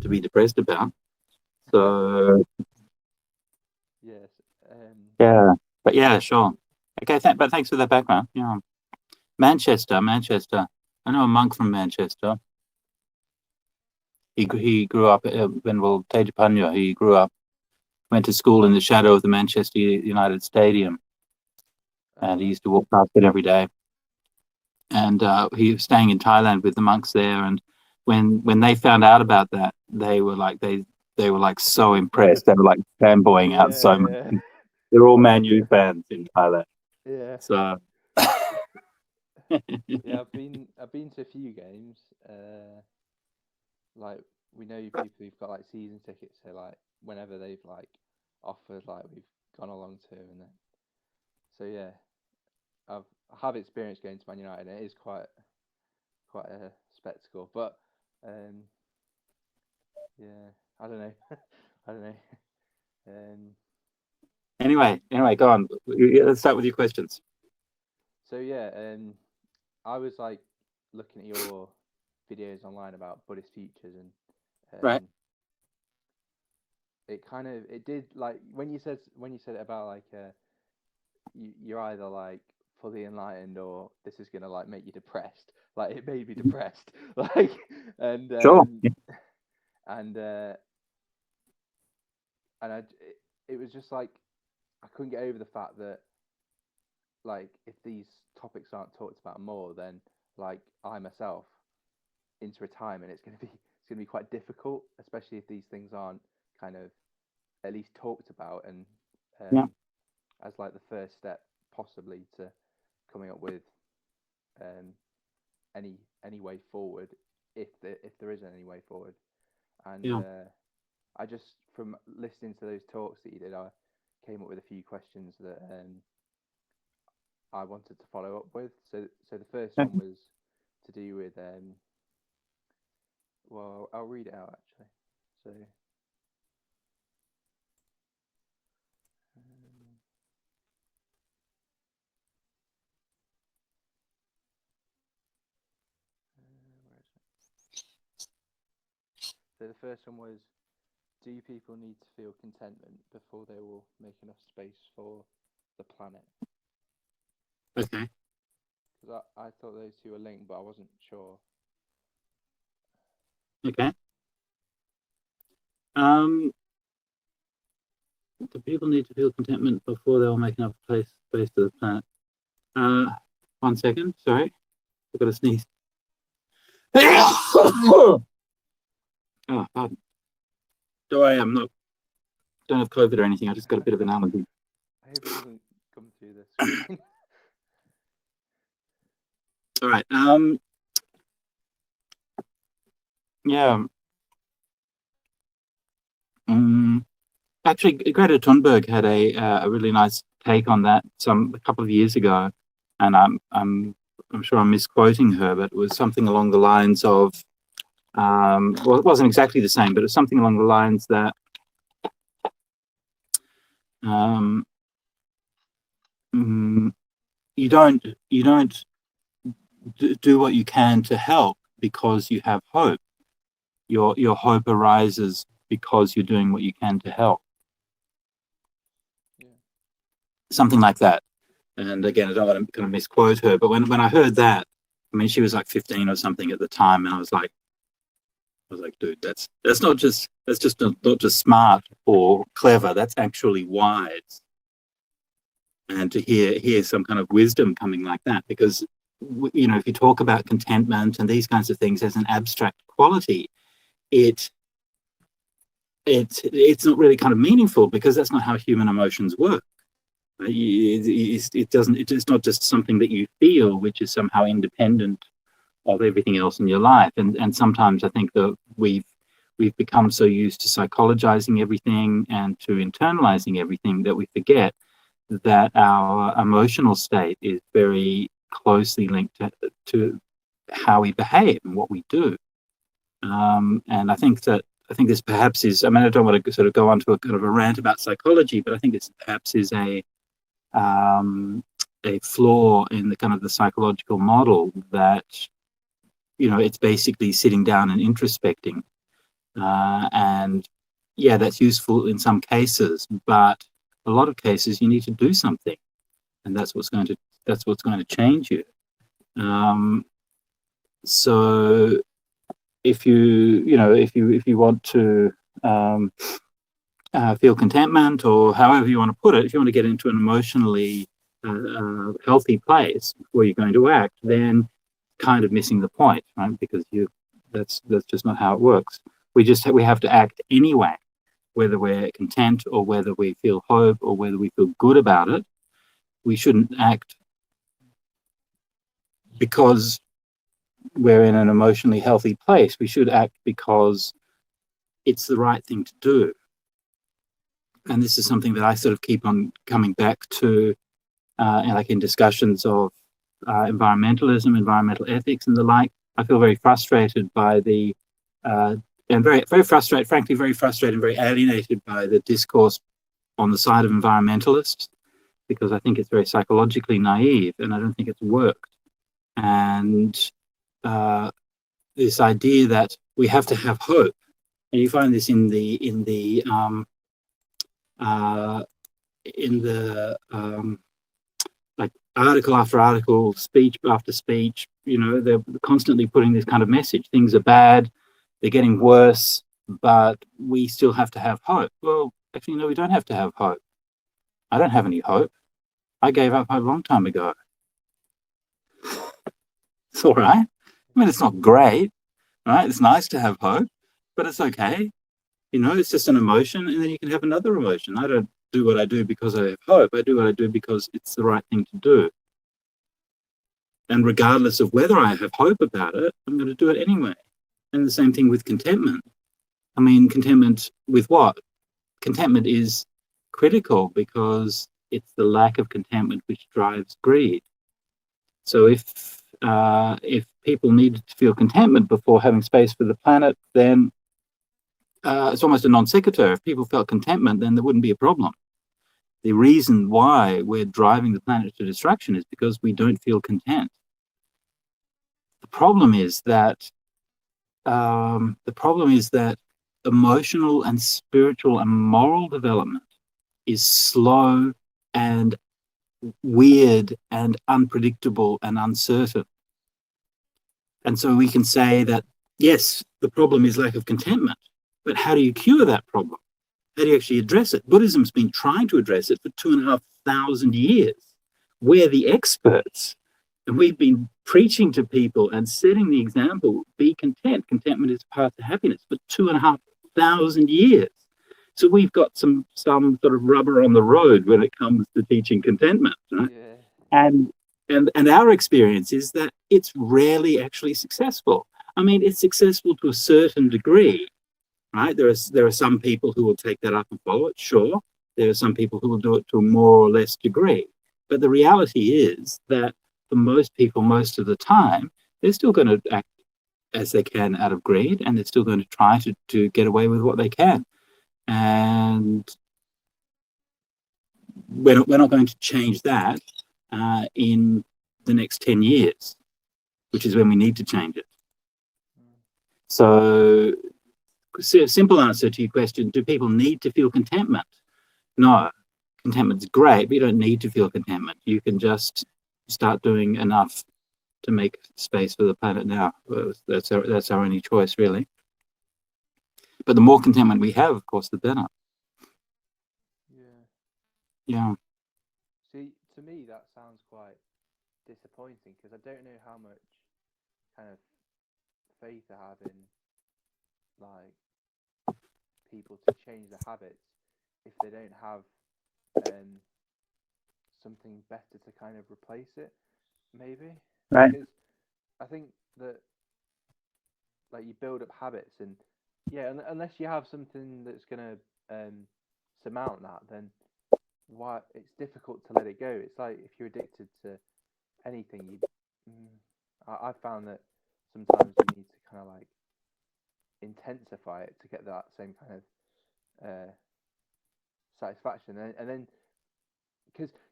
to be depressed about. So Yes. yeah, but yeah, sure. Okay, but thanks for that background. Yeah, Manchester. I know a monk from Manchester. He grew up Venerable Tejapanya. He grew up, went to school in the shadow of the Manchester United Stadium, and he used to walk past it every day. And he was staying in Thailand with the monks there. And when they found out about that, they were like so impressed. They were like fanboying out so much. Yeah. They're all Man U fans in Thailand. Yeah. So Yeah, I've been to a few games. Like we know people who've got like season tickets, so like whenever they've like offered, like we've gone along to, and then so yeah, I have experienced going to Man United. And it is quite a spectacle, but um, yeah, I don't know, I don't know. Um, anyway, go on. Let's start with your questions. so yeah, I was like looking at your videos online about Buddhist futures, and Right. it did like when you said it about like you're either like fully enlightened or this is gonna like make you depressed. Like it made me depressed. Like and Sure. and uh, and it was just like I couldn't get over the fact that like if these topics aren't talked about more, then like I myself into retirement, it's gonna be quite difficult, especially if these things aren't kind of at least talked about and Yeah. as like the first step possibly to coming up with um, any way forward if there is any way forward. And Yeah. I just from listening to those talks that you did, I came up with a few questions that I wanted to follow up with. So the first one was to do with well, I'll read it out actually. So where is it? So the first one was, do people need to feel contentment before they will make enough space for the planet? Okay. Because I thought those two were linked, but I wasn't sure. Okay. Um, do people need to feel contentment before they'll make enough space to the planet? 1 second. Sorry, I've got to sneeze. Oh, pardon. I'm not. Don't have COVID or anything. I just got a bit of an allergy. I hope it doesn't come through the screen. All right. Yeah. Actually, Greta Thunberg had a really nice take on that a couple of years ago, and I'm sure I'm misquoting her, but it was something along the lines of, well, it wasn't exactly the same, but it was something along the lines that you don't do what you can to help because you have hope. Your hope arises because you're doing what you can to help. Yeah. Something like that. And again, I don't want to kind of misquote her, but when I heard that, I mean, she was like 15 or something at the time, and I was like, dude, that's not just not just smart or clever. That's actually wise. And to hear some kind of wisdom coming like that, because if you talk about contentment and these kinds of things as an abstract quality, it's not really kind of meaningful because that's not how human emotions work. It's not just something that you feel, which is somehow independent of everything else in your life. And sometimes I think that we've become so used to psychologizing everything and to internalizing everything that we forget that our emotional state is very closely linked to how we behave and what we do. And I think this perhaps is, I mean, I don't want to sort of go on to a kind of a rant about psychology, but I think this perhaps is a flaw in the kind of the psychological model that, it's basically sitting down and introspecting. And yeah, that's useful in some cases, but a lot of cases you need to do something, and that's what's going to change you. So if you want to feel contentment, or however you want to put it, if you want to get into an emotionally healthy place where you're going to act, then kind of missing the point, right? Because that's just not how it works. We have to act anyway, whether we're content or whether we feel hope or whether we feel good about it. We shouldn't act because we're in an emotionally healthy place. We should act because it's the right thing to do. And this is something that I sort of keep on coming back to, like in discussions of environmentalism, environmental ethics, and the like. I feel very frustrated by the, and very, very frustrated, frankly, very frustrated and very alienated by the discourse on the side of environmentalists, because I think it's very psychologically naive, and I don't think it's worked. And this idea that we have to have hope, and you find this in the like article after article, speech after speech. They're constantly putting this kind of message: things are bad, they're getting worse, but we still have to have hope. Well, actually, no, we don't have to have hope. I don't have any hope. I gave up hope a long time ago. It's all right. I mean, it's not great, right? It's nice to have hope, but it's okay. It's just an emotion, and then you can have another emotion. I don't do what I do because I have hope. I do what I do because it's the right thing to do. And regardless of whether I have hope about it, I'm going to do it anyway. And the same thing with contentment. I mean, contentment with what? Contentment is critical because it's the lack of contentment which drives greed. So if people needed to feel contentment before having space for the planet, then it's almost a non sequitur. If people felt contentment, then there wouldn't be a problem. The reason why we're driving the planet to destruction is because we don't feel content. The problem is that emotional and spiritual and moral development is slow and weird and unpredictable and uncertain. And so we can say that, yes, the problem is lack of contentment, but how do you cure that problem? How do you actually address it? Buddhism's been trying to address it for 2,500 years. We're the experts. And we've been preaching to people and setting the example: be content. Contentment is the path to happiness for 2,500 years. So we've got some sort of rubber on the road when it comes to teaching contentment, right? Yeah. And our experience is that it's rarely actually successful. I mean, it's successful to a certain degree, right? There are some people who will take that up and follow it, sure. There are some people who will do it to a more or less degree. But the reality is that for most people, most of the time, they're still going to act as they can out of greed, and they're still going to try to get away with what they can. And we're not going to change that in the next 10 years, which is when we need to change it. So, simple answer to your question: do people need to feel contentment? No. Contentment's great, but you don't need to feel contentment. You can just start doing enough to make space for the planet now. That's our only choice, really. But the more contentment we have, of course, the better. Yeah. See, to me, that sounds quite disappointing, because I don't know how much kind of faith I have in like people to change their habits if they don't have something better to kind of replace it, maybe. Right. Because I think that like you build up habits, and yeah, unless you have something that's gonna surmount that, then why it's difficult to let it go. It's like if you're addicted to anything, I found that sometimes you need to kind of like intensify it to get that same kind of satisfaction, and then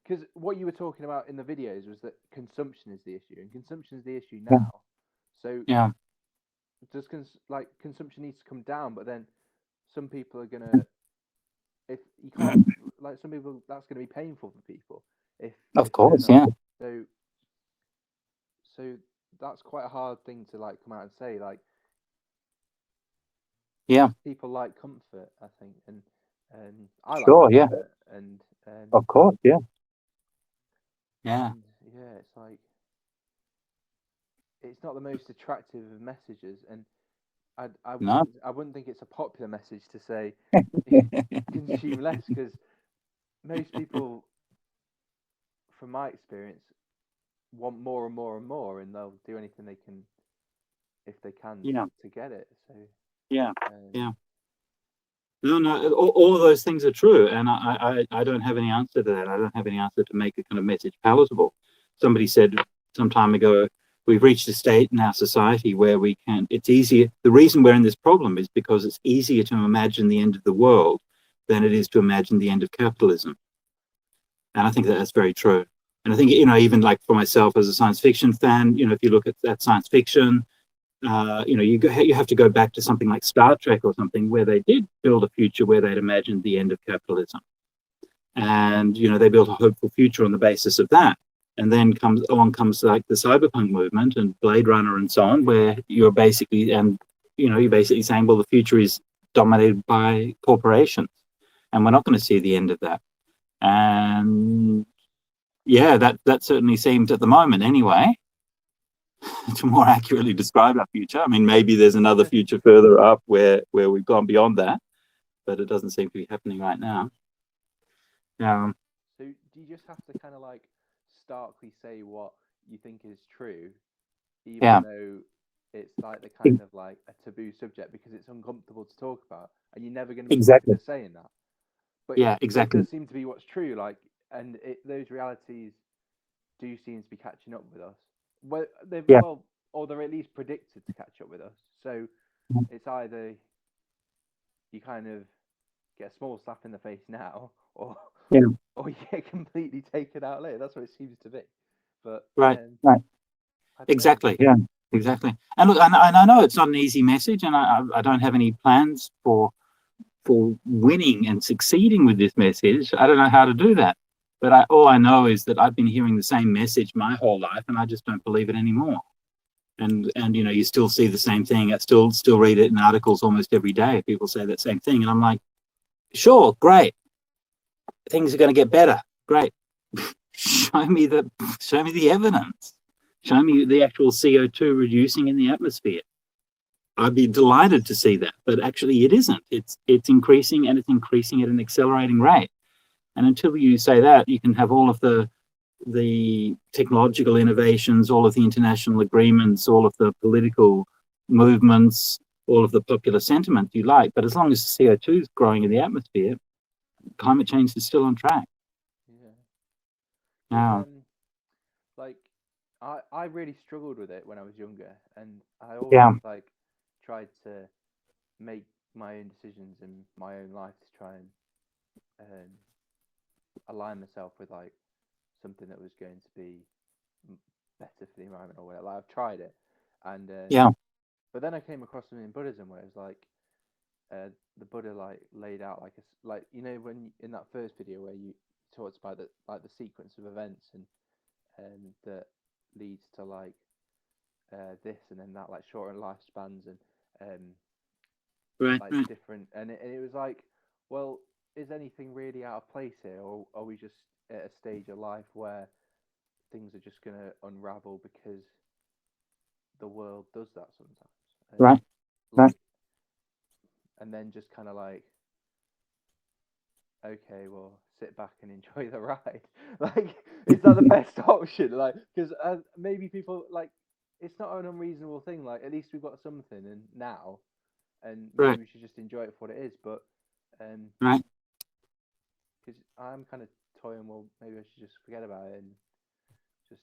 because what you were talking about in the videos was that consumption is the issue, and consumption is the issue now. So yeah, does consumption needs to come down, but then some people are gonna, if you can't, like some people, that's gonna be painful for people Of if they're course, not. yeah, So so that's quite a hard thing to like come out and say. Like yeah, people like comfort, I think, and I like sure, yeah, comfort, and of course, yeah, yeah, and yeah, it's like it's not the most attractive of messages, and no, I wouldn't think it's a popular message to say consume less, because most people, from my experience, want more and more and more, and they'll do anything they can if they can yeah, to get it. So yeah, um, yeah. No, no, all of those things are true, and I don't have any answer to that. I don't have any answer to make a kind of message palatable. Somebody said some time ago, we've reached a state in our society where we can, it's easier. The reason we're in this problem is because it's easier to imagine the end of the world than it is to imagine the end of capitalism. And I think that that's very true. And I think, even like for myself as a science fiction fan, if you look at that science fiction, you have to go back to something like Star Trek or something where they did build a future where they'd imagined the end of capitalism, and they built a hopeful future on the basis of that. And then comes like the cyberpunk movement and Blade Runner and so on, where you're basically saying, well, the future is dominated by corporations, and we're not going to see the end of that. And yeah, that certainly seems at the moment anyway to more accurately describe our future. I mean, maybe there's another future further up where we've gone beyond that, but it doesn't seem to be happening right now. so do you just have to kind of like starkly say what you think is true, even Yeah, though it's like the kind of like a taboo subject because it's uncomfortable to talk about, and you're never going to be happy exactly. for saying that? But Yeah, it exactly. does seem to be what's true. Like, and those realities do seem to be catching up with us. Well, Yeah, or they're at least predicted to catch up with us. So it's either you kind of get a small slap in the face now, or yeah, or you get completely taken out later. That's what it seems to be. But right, right. I don't know. Exactly. Yeah, exactly. And look, and I know it's not an easy message, and I don't have any plans for winning and succeeding with this message. I don't know how to do that. But all I know is that I've been hearing the same message my whole life, and I just don't believe it anymore. And you still see the same thing. I still read it in articles almost every day. People say that same thing, and I'm like, sure, great, things are going to get better. Great, show me the evidence. Show me the actual CO2 reducing in the atmosphere. I'd be delighted to see that, but actually it isn't. It's increasing, and it's increasing at an accelerating rate. And until you say that, you can have all of the technological innovations, all of the international agreements, all of the political movements, all of the popular sentiment you like. But as long as CO2 is growing in the atmosphere, climate change is still on track. Yeah, because Now, like I really struggled with it when I was younger, and I yeah, always like tried to make my own decisions in my own life to try and um, align myself with like something that was going to be better for the environment or whatever. Like, I've tried it, and yeah, but then I came across something in Buddhism where it's like the Buddha like laid out like like when in that first video where you talked about the sequence of events and that leads to like this and then that, like shortened lifespans and um right, like right, different, and it was like, well, is anything really out of place here, or are we just at a stage of life where things are just gonna unravel because the world does that sometimes, and right, right. like, and then just kind of like, okay, well, sit back and enjoy the ride. Like, is that the best option? Like, because maybe people like, it's not an unreasonable thing. Like, at least we've got something, and now, and maybe Right, we should just enjoy it for what it is. But right. because I'm kind of toying, well, maybe I should just forget about it and just,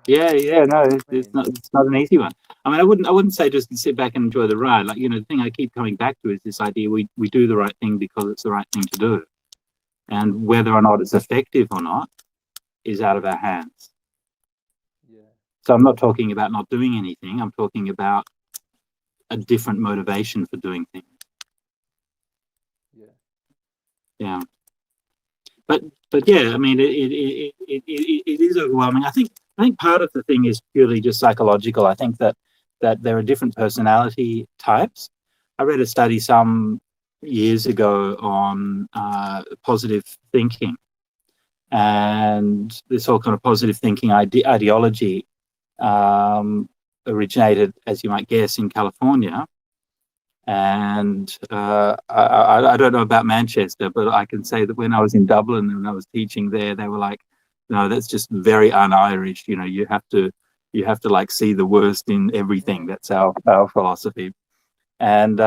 Yeah, yeah, no, you know what I it's mean? not an easy one. I mean, I wouldn't say just sit back and enjoy the ride. Like, the thing I keep coming back to is this idea we do the right thing because it's the right thing to do. And whether or not it's effective or not is out of our hands. Yeah, So I'm not talking about not doing anything. I'm talking about a different motivation for doing things. Yeah. But yeah, I mean, it is overwhelming. I think part of the thing is purely just psychological. I think that there are different personality types. I read a study some years ago on positive thinking, and this whole kind of positive thinking ideology originated, as you might guess, in California. And I don't know about Manchester, but I can say that when I was in Dublin and I was teaching there, they were like, "No, that's just very un-Irish. You know, you have to like see the worst in everything. That's our philosophy." And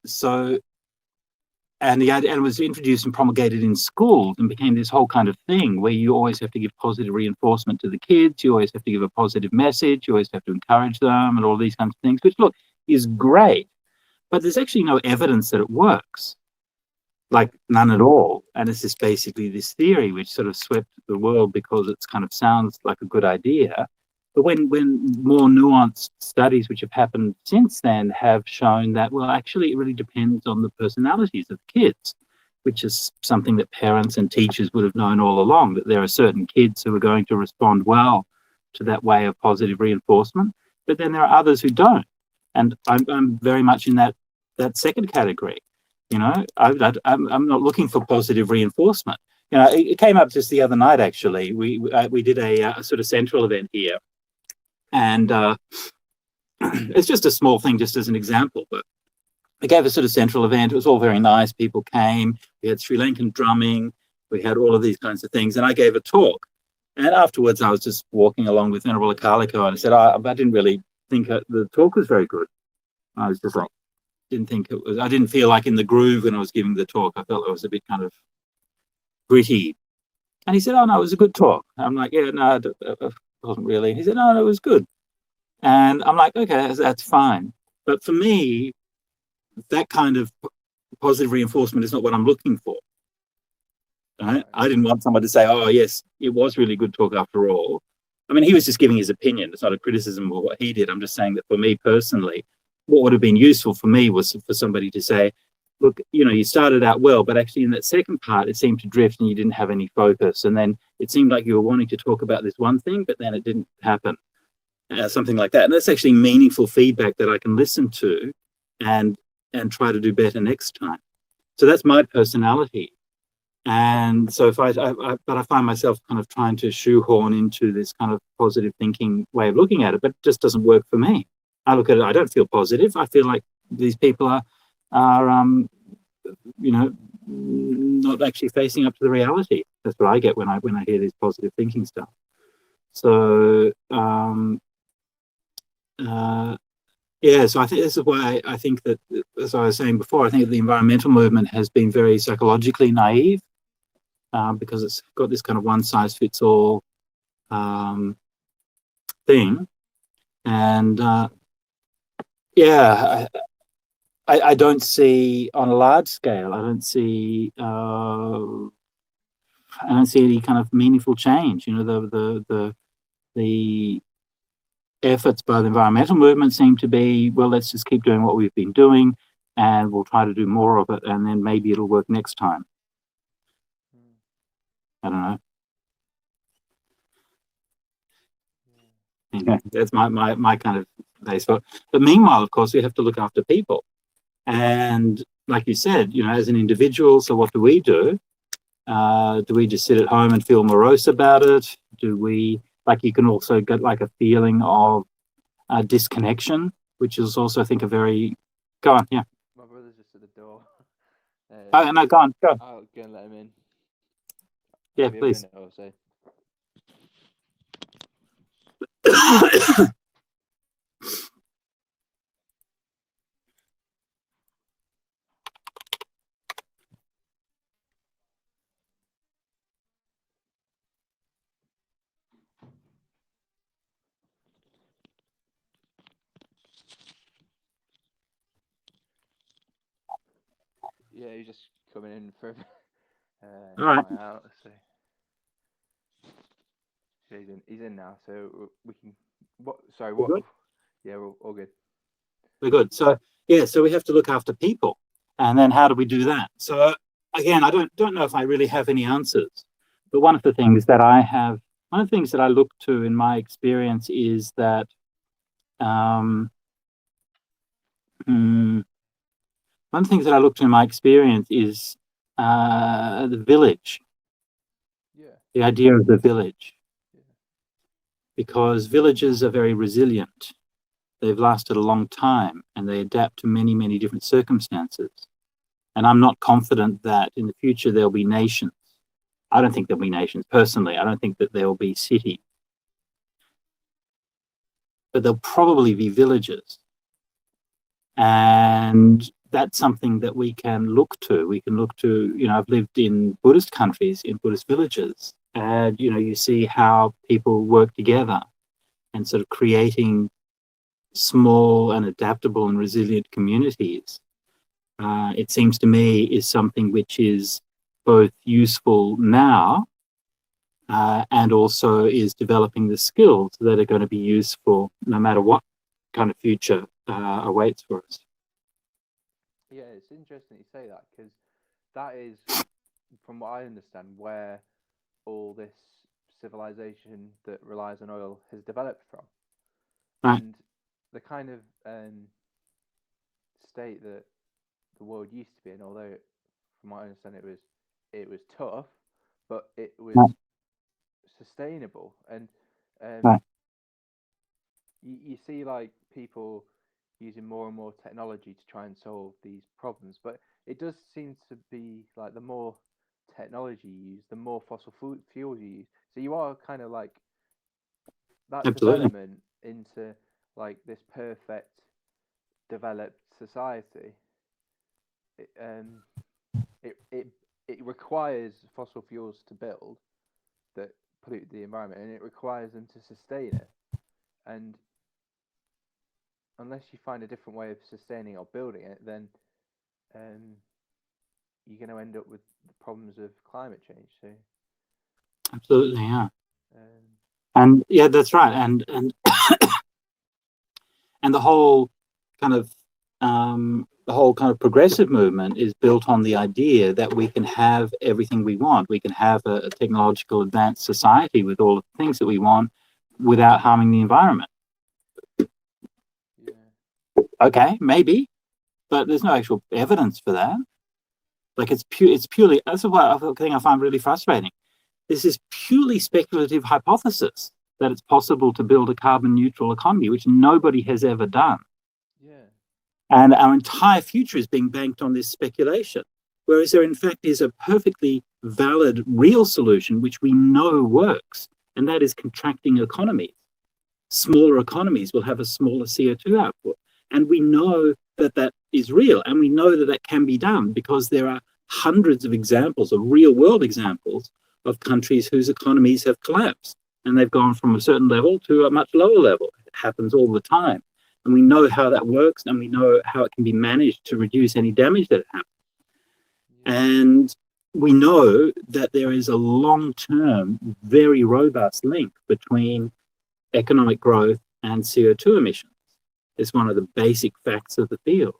so and it was introduced and promulgated in schools and became this whole kind of thing where you always have to give positive reinforcement to the kids. You always have to give a positive message. You always have to encourage them and all these kinds of things, which, look, is great. But there's actually no evidence that it works, like none at all. And it's just basically this theory which sort of swept the world because it kind of sounds like a good idea. But when more nuanced studies which have happened since then have shown that, well, actually, it really depends on the personalities of the kids, which is something that parents and teachers would have known all along, that there are certain kids who are going to respond well to that way of positive reinforcement, but then there are others who don't. And I'm very much in that second category. You know, I'm not looking for positive reinforcement. You know, it came up just the other night, actually. We did a sort of central event here. And it's just a small thing, just as an example, but we gave a sort of central event. It was all very nice. People came. We had Sri Lankan drumming. We had all of these kinds of things. And I gave a talk. And afterwards, I was just walking along with Venerable Akaliko, and I said, I didn't really think the talk was very good. I was just like, I didn't feel like in the groove when I was giving the talk. I felt it was a bit kind of gritty. And he said, oh, no, it was a good talk. I'm like, yeah, no, it wasn't really. He said, no, it was good. And I'm like, okay, that's fine. But for me, that kind of positive reinforcement is not what I'm looking for. Right? I didn't want someone to say, oh, yes, it was really good talk after all. I mean, he was just giving his opinion. It's not a criticism of what he did. I'm just saying that for me personally, what would have been useful for me was for somebody to say, look, you know, you started out well, but actually in that second part, it seemed to drift and you didn't have any focus. And then it seemed like you were wanting to talk about this one thing, but then it didn't happen. Something like that. And that's actually meaningful feedback that I can listen to and try to do better next time. So that's my personality. And so but I find myself kind of trying to shoehorn into this kind of positive thinking way of looking at it, but it just doesn't work for me. I look at it, I don't feel positive. I feel like these people are you know, not actually facing up to the reality. That's what I get when I hear this positive thinking stuff. So yeah, so I think this is why I think that, as I was saying before, I think the environmental movement has been very psychologically naive because it's got this kind of one-size-fits-all thing. And yeah, I don't see on a large scale, I don't see any kind of meaningful change. You know, the efforts by the environmental movement seem to be, well, let's just keep doing what we've been doing and we'll try to do more of it and then maybe it'll work next time. I don't know. Yeah, that's my kind of base. But meanwhile, of course, we have to look after people. And like you said, you know, as an individual, so what do we do? Do we just sit at home and feel morose about it? Do we, like, you can also get like a feeling of disconnection, which is also, I think, a very, go on, yeah. My brother's just at the door. Oh, no, go on, go. I'll go and let him in. Yeah, Maybe please. a minute or so. Yeah, he's just coming in for All right. out. So he's in now. So we can. What? Sorry. We're What? good? Yeah, we're all good. We're good. So yeah, so we have to look after people, and then how do we do that? So again, I don't know if I really have any answers, but one of the things that I look to in my experience is that um, mm, one of the things that I look to in my experience is the village, Yeah. the idea of the village, Yeah. because villages are very resilient. They've lasted a long time and they adapt to many, many different circumstances. And I'm not confident that in the future there'll be nations. I don't think there'll be nations personally. I don't think that there'll be cities, but there'll probably be villages. And that's something that we can look to. We can look to, I've lived in Buddhist countries, in Buddhist villages, and, you see how people work together and sort of creating small and adaptable and resilient communities. It seems to me is something which is both useful now and also is developing the skills that are going to be useful no matter what kind of future awaits for us. Yeah, it's interesting you say that because that is, from what I understand, where all this civilization that relies on oil has developed from. Right. And the kind of state that the world used to be in, although from what I understand it was tough, but it was Right. sustainable. And Right. you see like people using more and more technology to try and solve these problems, but it does seem to be like the more technology you use, the more fossil fuels you use. So you are kind of like that Absolutely. development into like this perfect developed society. It, it it it requires fossil fuels to build that pollute the environment, and it requires them to sustain it. And unless you find a different way of sustaining or building it, then um, you're going to end up with the problems of climate change. So, Absolutely. Yeah. um, And yeah, that's right. And the whole kind of progressive movement is built on the idea that we can have everything we want. We can have a technological advanced society with all the things that we want without harming the environment. yeah, Okay, maybe, but there's no actual evidence for that. Like it's purely, that's what I think I find really frustrating. This is purely speculative hypothesis that it's possible to build a carbon neutral economy, which nobody has ever done. yeah, And our entire future is being banked on this speculation. Whereas there, in fact, is a perfectly valid, real solution which we know works, and that is contracting economies. Smaller economies will have a smaller CO2 output. And we know that that is real, and we know that that can be done because there are hundreds of examples, of real world examples, of countries whose economies have collapsed and they've gone from a certain level to a much lower level. It happens all the time. And we know how that works, and we know how it can be managed to reduce any damage that happens. yeah, And we know that there is a long-term, very robust link between economic growth and CO2 emissions. It's one of the basic facts of the field.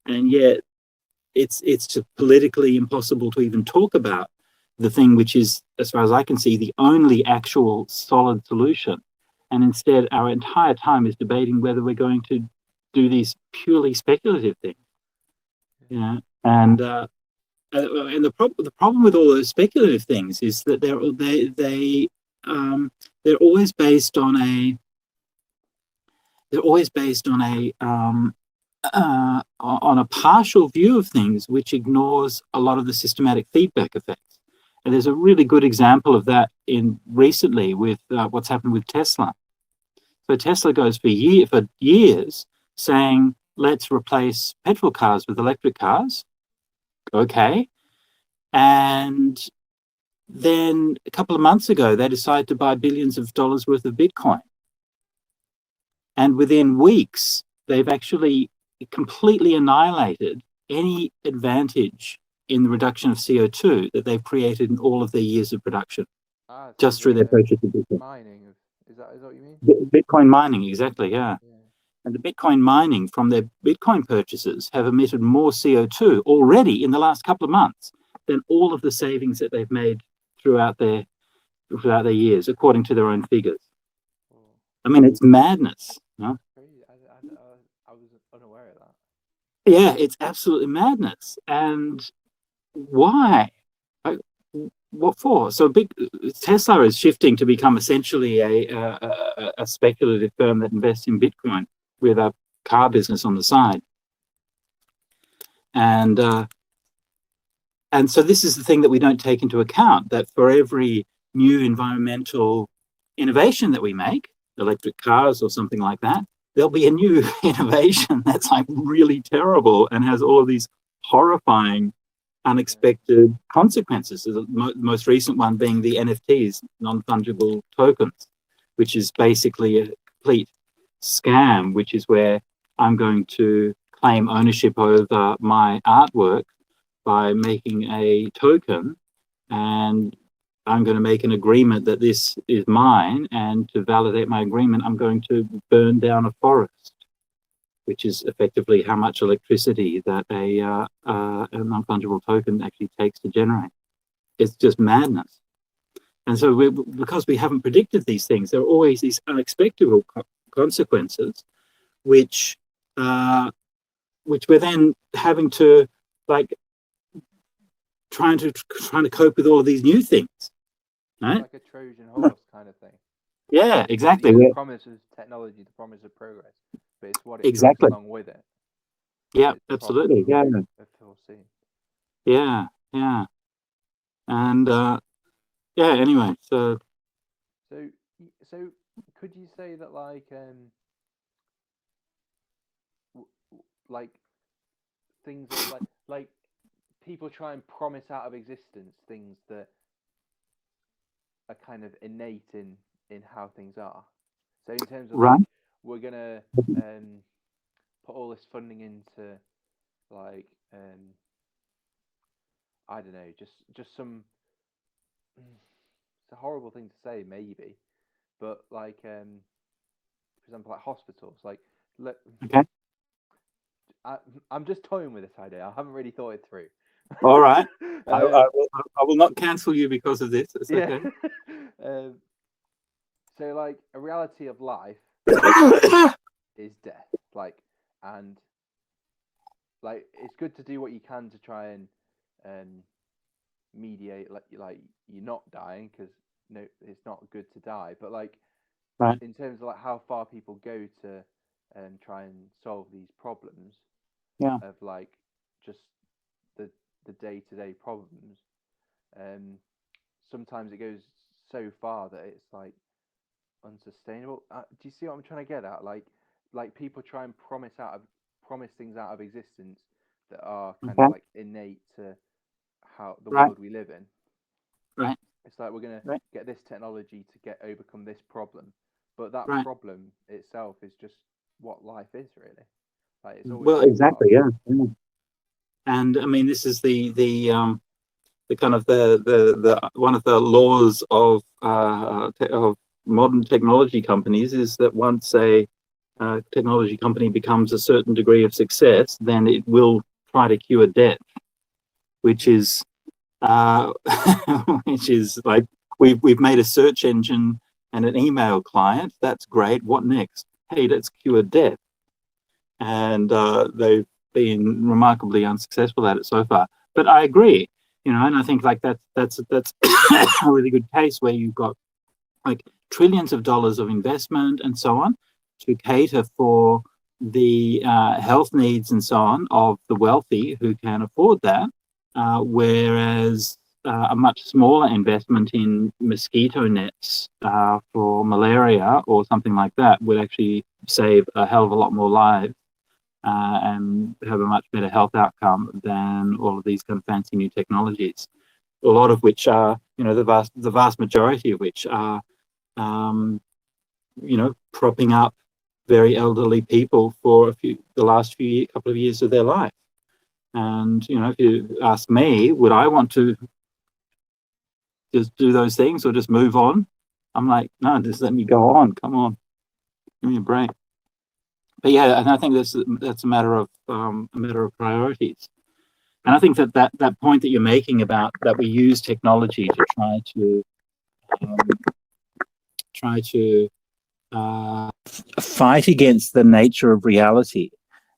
And yet it's just politically impossible to even talk about the thing which is, as far as I can see, the only actual solid solution. And instead, our entire time is debating whether we're going to do these purely speculative things. You know, and the problem with all those speculative things is that they're always based on a on a partial view of things, which ignores a lot of the systematic feedback effects. And there's a really good example of that in recently with what's happened with Tesla. So Tesla goes for years saying, let's replace petrol cars with electric cars. Okay. And then a couple of months ago, they decided to buy billions of dollars worth of Bitcoin. And within weeks, they've actually completely annihilated any advantage in the reduction of CO2 that they've created in all of their years of production, So just through their the purchase of Bitcoin. mining of is that what you mean? Bitcoin mining, exactly, yeah. Yeah, And the Bitcoin mining from their Bitcoin purchases have emitted more CO2 already in the last couple of months than all of the savings that they've made throughout their years, according to their own figures. Oh, I mean, it's madness. crazy. I was unaware of that. Yeah, it's absolutely madness. And why? Like, what for? So Tesla is shifting to become essentially a speculative firm that invests in Bitcoin with a car business on the side. And so this is the thing that we don't take into account, that for every new environmental innovation that we make, electric cars or something like that, there'll be a new innovation that's like really terrible and has all of these horrifying, unexpected consequences. The most recent one being the NFTs, non-fungible tokens, which is basically a complete scam, which is where I'm going to claim ownership over my artwork by making a token, and I'm going to make an agreement that this is mine, and to validate my agreement, I'm going to burn down a forest, which is effectively how much electricity that a non-fungible token actually takes to generate. It's just madness. And so because we haven't predicted these things, there are always these unexpected consequences, which we're then having to like trying to cope with all of these new things, right? Like a Trojan horse kind of thing. Yeah, exactly. The promise of technology, the promise of progress, but it's what it brings along with it. Yeah, absolutely. Yeah. Yeah, yeah. And yeah. Anyway, so could you say that like things that, like people try and promise out of existence things that are kind of innate in how things are. So in terms of right, like we're gonna put all this funding into like I don't know, just some. It's a horrible thing to say, maybe, but like for example, like hospitals, like let. okay, I'm just toying with this idea. I haven't really thought it through. all right. I will not cancel you because of this. It's Yeah. okay. So like a reality of life is death, like, and like it's good to do what you can to try and mediate like you're not dying, because no, it's not good to die, but like Right. in terms of like how far people go to try and solve these problems Yeah. of like just the day-to-day problems, sometimes it goes so far that it's like unsustainable. Do you see what I'm trying to get at? Like people try and promise things out of existence that are kind of Okay. like innate to how the Right. world we live in. Right. It's like we're gonna Right. get this technology to overcome this problem, but that Right. problem itself is just what life is, really. Like it's always Well, been part exactly. Yeah. Yeah. And I mean, this is the kind of the one of the laws of modern technology companies is that once a technology company becomes a certain degree of success, then it will try to cure debt, which is which is like we've made a search engine and an email client. That's great. What next? Hey, let's cure debt. And they've been remarkably unsuccessful at it so far. But I agree, and I think like that's a really good case where you've got like trillions of dollars of investment and so on to cater for the health needs and so on of the wealthy who can afford that, whereas a much smaller investment in mosquito nets for malaria or something like that would actually save a hell of a lot more lives and have a much better health outcome than all of these kind of fancy new technologies. A lot of which are, the vast majority of which are, propping up very elderly people for the last couple of years of their life. And if you ask me, would I want to just do those things or just move on? I'm like, no, just let me go on. Come on, give me a break. but yeah, and I think that's a matter of priorities. And I think that point that you're making about that we use technology to um, try to fight against the nature of reality,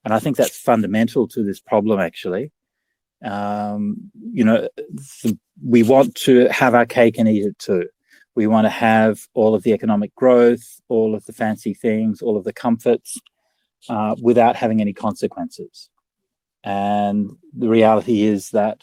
and I think that's fundamental to this problem. Actually, we want to have our cake and eat it too. We want to have all of the economic growth, all of the fancy things, all of the comforts, without having any consequences. And the reality is that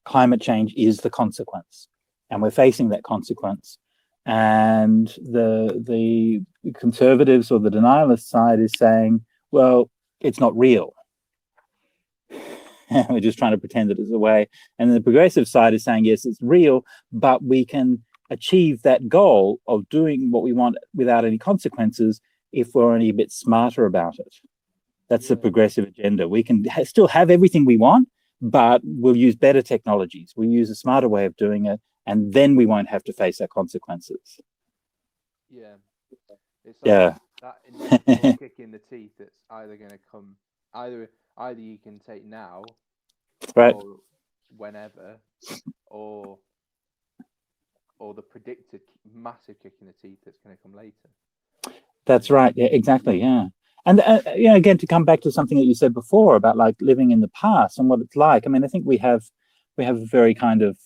climate change is the consequence, and we're facing that consequence. And the conservatives or the denialist side is saying, well, it's not real. We're just trying to pretend that it's a way. And the progressive side is saying, yes, it's real, but we can achieve that goal of doing what we want without any consequences if we're only a bit smarter about it. That's the progressive agenda. We can still have everything we want, but we'll use better technologies. We'll use a smarter way of doing it, and then we won't have to face our consequences. Yeah. It's like that inevitable kick in the teeth that's either going to come, either you can take now, right, or whenever, or the predicted massive kick in the teeth that's going to come later. That's right. Yeah, exactly. Yeah. And again, to come back to something that you said before about like living in the past and what it's like. I mean, I think we have a very kind of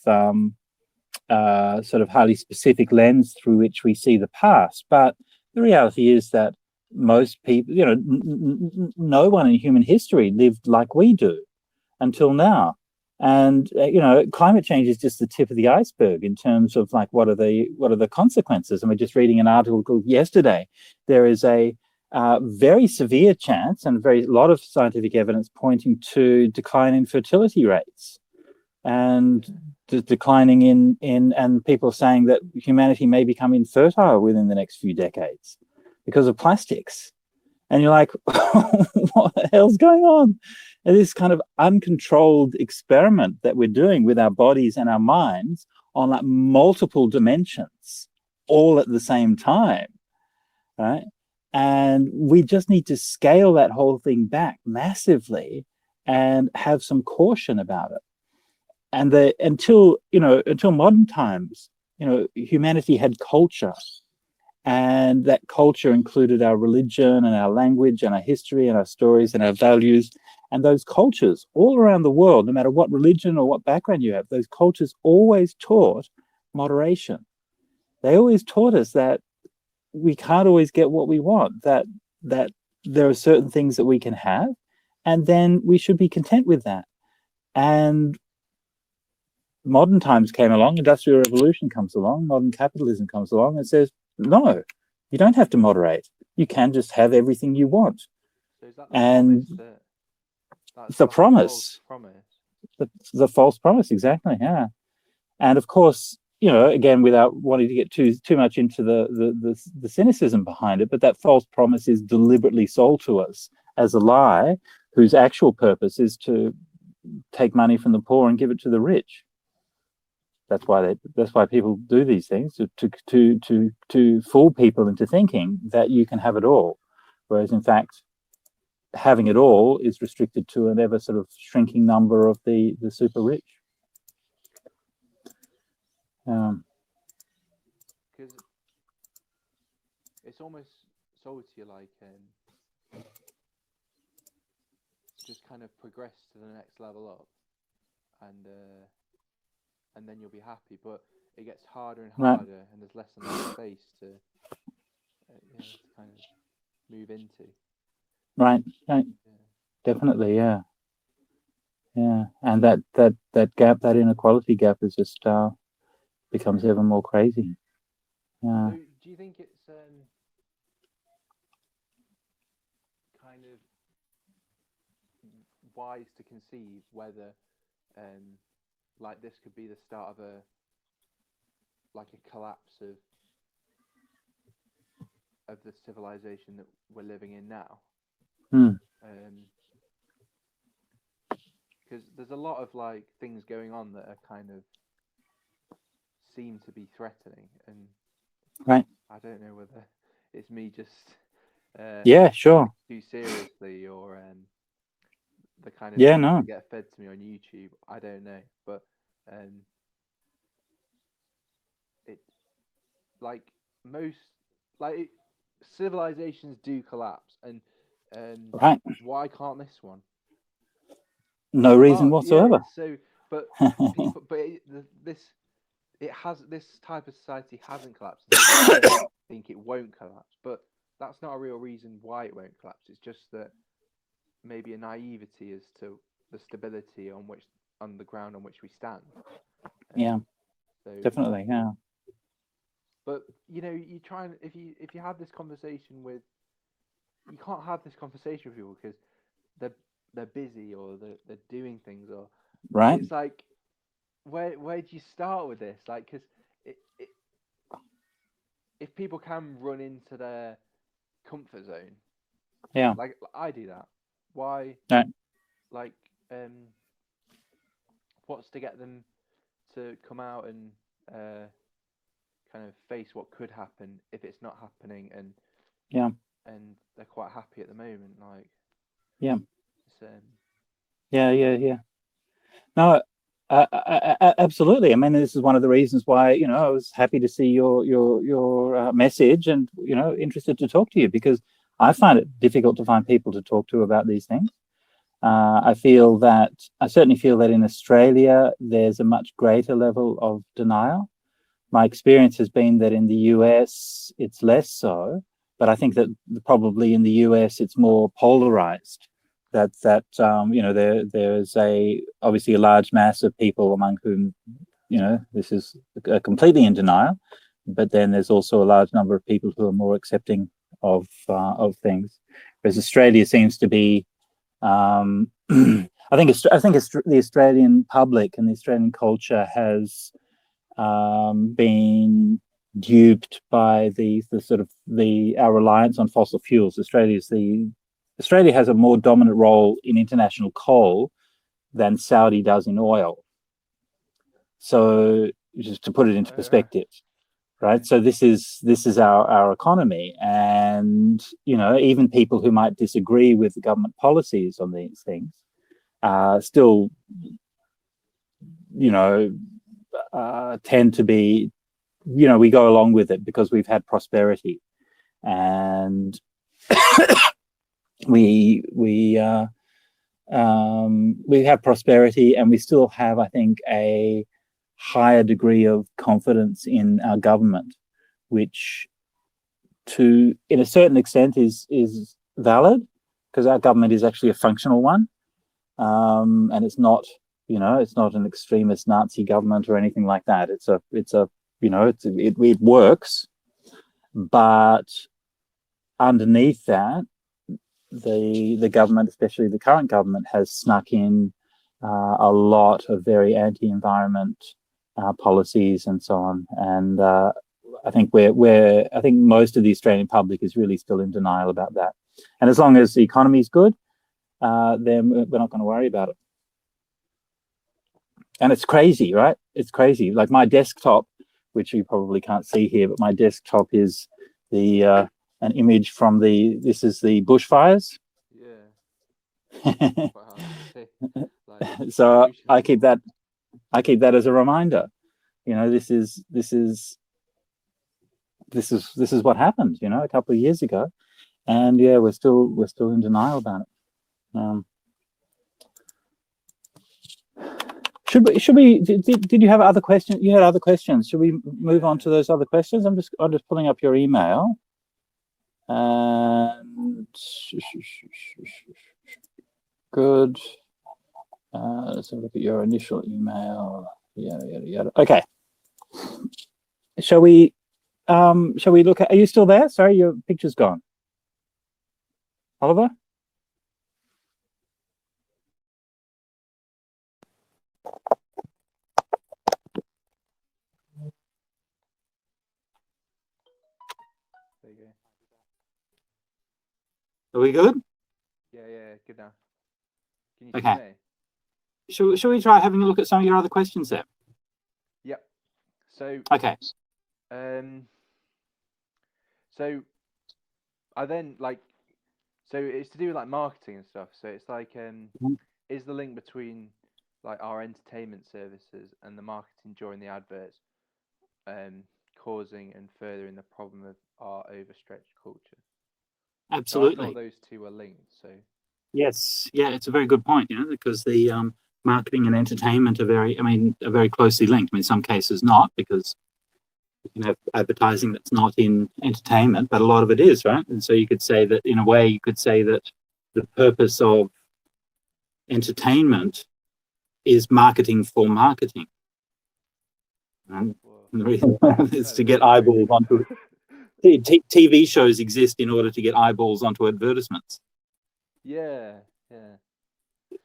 sort of highly specific lens through which we see the past. But the reality is that most people, no one in human history lived like we do until now. And climate change is just the tip of the iceberg in terms of like what are the consequences. And we're just reading an article yesterday. There is a very severe chance and a lot of scientific evidence pointing to decline in fertility rates and declining in and people saying that humanity may become infertile within the next few decades because of plastics. And you're like, what the hell's going on? And this kind of uncontrolled experiment that we're doing with our bodies and our minds on like multiple dimensions, all at the same time, right? And we just need to scale that whole thing back massively and have some caution about it. And until modern times, humanity had culture. And that culture included our religion and our language and our history and our stories and our values. And those cultures all around the world, no matter what religion or what background you have, those cultures always taught moderation. They always taught us that we can't always get what we want, that there are certain things that we can have, and then we should be content with that. And modern times came along, industrial revolution comes along, modern capitalism comes along and says, no, you don't have to moderate. You can just have everything you want. So is that and promise the promise, promise? The false promise, exactly, yeah. And of course, again, without wanting to get too much into the cynicism behind it, but that false promise is deliberately sold to us as a lie, whose actual purpose is to take money from the poor and give it to the rich. That's why people do these things, to fool people into thinking that you can have it all, whereas in fact having it all is restricted to an ever sort of shrinking number of the super rich. Because it's almost sold to you like just kind of progress to the next level up, and then you'll be happy. But it gets harder and harder, right, and there's less and less space to kind of move into. Right. Yeah. Definitely, yeah. And that gap, that inequality gap, is just becomes ever more crazy. So do you think it's kind of wise to conceive whether like this could be the start of a collapse of the civilization that we're living in now? Because there's a lot of like things going on that are kind of seem to be threatening, and right, I don't know whether it's me just Yeah, sure. too seriously, or the kind of Yeah, things no. that get fed to me on YouTube. I don't know, but um, it like most like civilizations do collapse, and Right. why can't this one? No reason Oh yeah, whatsoever. so but people, but it has this type of society hasn't collapsed, and maybe I don't think it won't collapse, but that's not a real reason why it won't collapse. It's just that maybe a naivety as to the stability on the ground on which we stand. Yeah, So, definitely. Yeah. but you try and if you have this conversation with, you can't have this conversation with people because they're they're busy, or they're doing things, or Right. it's like, where do you start with this? Like, because it if people can run into their comfort zone, Yeah. like I do that, why, Right. like, what's to get them to come out and kind of face what could happen if it's not happening, Yeah. and they're quite happy at the moment, like, Yeah. it's, Yeah. Yeah. Yeah. No, absolutely. I mean, this is one of the reasons why, I was happy to see your message, and, interested to talk to you, because I find it difficult to find people to talk to about these things. I certainly feel that in Australia, there's a much greater level of denial. My experience has been that in the US, it's less so, but I think that probably in the US, it's more polarized. There's obviously a large mass of people among whom, this is completely in denial, but then there's also a large number of people who are more accepting of things, whereas Australia seems to be, I think the Australian public and the Australian culture has been duped by the sort of our reliance on fossil fuels. Australia has a more dominant role in international coal than Saudi does in oil. So, just to put it into perspective, right? So this is our economy, and even people who might disagree with the government policies on these things still, tend to be, we go along with it because we've had prosperity, and we have prosperity, and we still have, I think, a higher degree of confidence in our government, which, in a certain extent, is valid, because our government is actually a functional one, and it's not an extremist Nazi government or anything like that. It works, but underneath that, the government, especially the current government, has snuck in a lot of very anti-environment policies and so on. And I think I think most of the Australian public is really still in denial about that. And as long as the economy is good, then we're not going to worry about it. And it's crazy, right? It's crazy. Like my desktop, which you probably can't see here, but my desktop is an image from this is the bushfires. yeah, quite hard to see. Like, So I crucially, keep that as a reminder. This is what happened, a couple of years ago, and yeah, we're still in denial about it. Did you have other questions? You had other questions. Should we move on to those other questions? I'm just pulling up your email. And good. Let's have a look at your initial email. Yada yada yada. Okay. Shall we look at? Are you still there? Sorry, your picture's gone. Oliver? there you go. Are we good? Yeah, good now. Can you Okay. see me? Shall we try having a look at some of your other questions there? Yep. So, Okay. so I then like, so it's to do with like marketing and stuff. So it's like, Mhm. is the link between like our entertainment services and the marketing during the adverts, um, causing and furthering the problem of our overstretched culture? So I thought Absolutely. those two were linked. So Yes. Yeah, it's a very good point, because the marketing and entertainment are very closely linked. In some cases not, because you can have advertising that's not in entertainment, but a lot of it is, right? And so you could say that, in a way, you could say that the purpose of entertainment is marketing for marketing. And well, the reason is that to is get very true. eyeballs onto it. TV shows exist in order to get eyeballs onto advertisements. Yeah, yeah.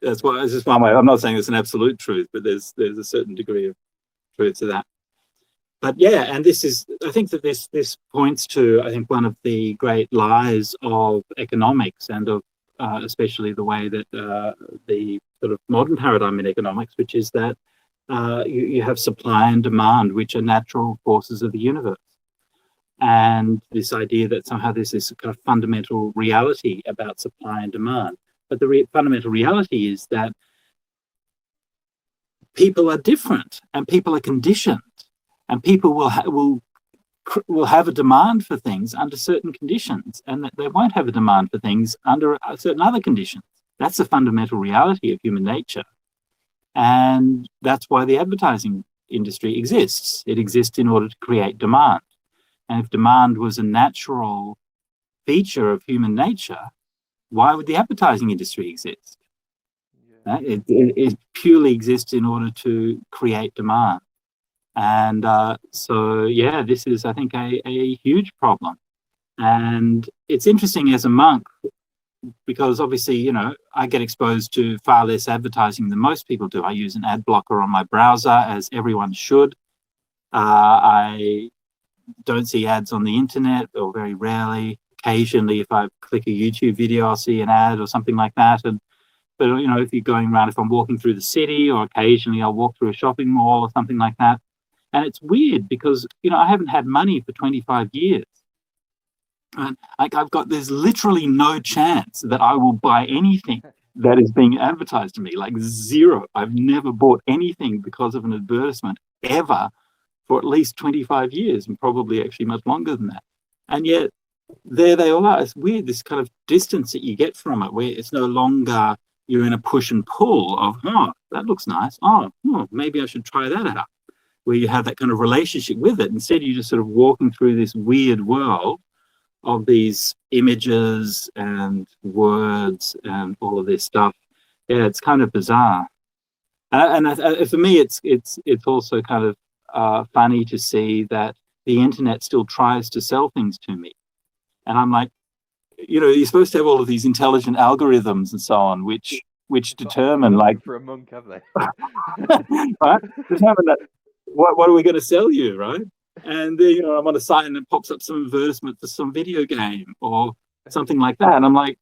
That's It's why it's just one way. I'm not saying it's an absolute truth, but there's a certain degree of truth to that. But yeah, and I think that this points to, I think, one of the great lies of economics, and of especially the way that the sort of modern paradigm in economics, which is that you have supply and demand, which are natural forces of the universe. And this idea that somehow there's this kind of fundamental reality about supply and demand. But the fundamental reality is that people are different, and people are conditioned, and people will have a demand for things under certain conditions, and that they won't have a demand for things under certain other conditions. That's the fundamental reality of human nature. And that's why the advertising industry exists. It exists in order to create demand. And if demand was a natural feature of human nature, why would the advertising industry exist? yeah. It purely exists in order to create demand. And so, yeah, this is, I think, a huge problem. And it's interesting as a monk, because obviously, I get exposed to far less advertising than most people do. I use an ad blocker on my browser, as everyone should. I don't see ads on the internet, or very rarely. Occasionally, if I click a YouTube video, I'll see an ad or something like that. But if you're going around, if I'm walking through the city, or occasionally I'll walk through a shopping mall or something like that. And it's weird because, I haven't had money for 25 years. And there's literally no chance that I will buy anything that is being advertised to me, like zero. I've never bought anything because of an advertisement ever for at least 25 years, and probably actually much longer than that. And yet there they all are. It's weird, this kind of distance that you get from it, where it's no longer you're in a push and pull of, oh, that looks nice. Oh, maybe I should try that out, where you have that kind of relationship with it. Instead, you're just sort of walking through this weird world of these images and words and all of this stuff. Yeah, it's kind of bizarre. And for me, it's also kind of funny to see that the internet still tries to sell things to me. And I'm like, you're supposed to have all of these intelligent algorithms and so on, which determine, like, for a monk, have they? right? Determine that what are we going to sell you, right? And I'm on a site and it pops up some advertisement for some video game or something like that. And I'm like,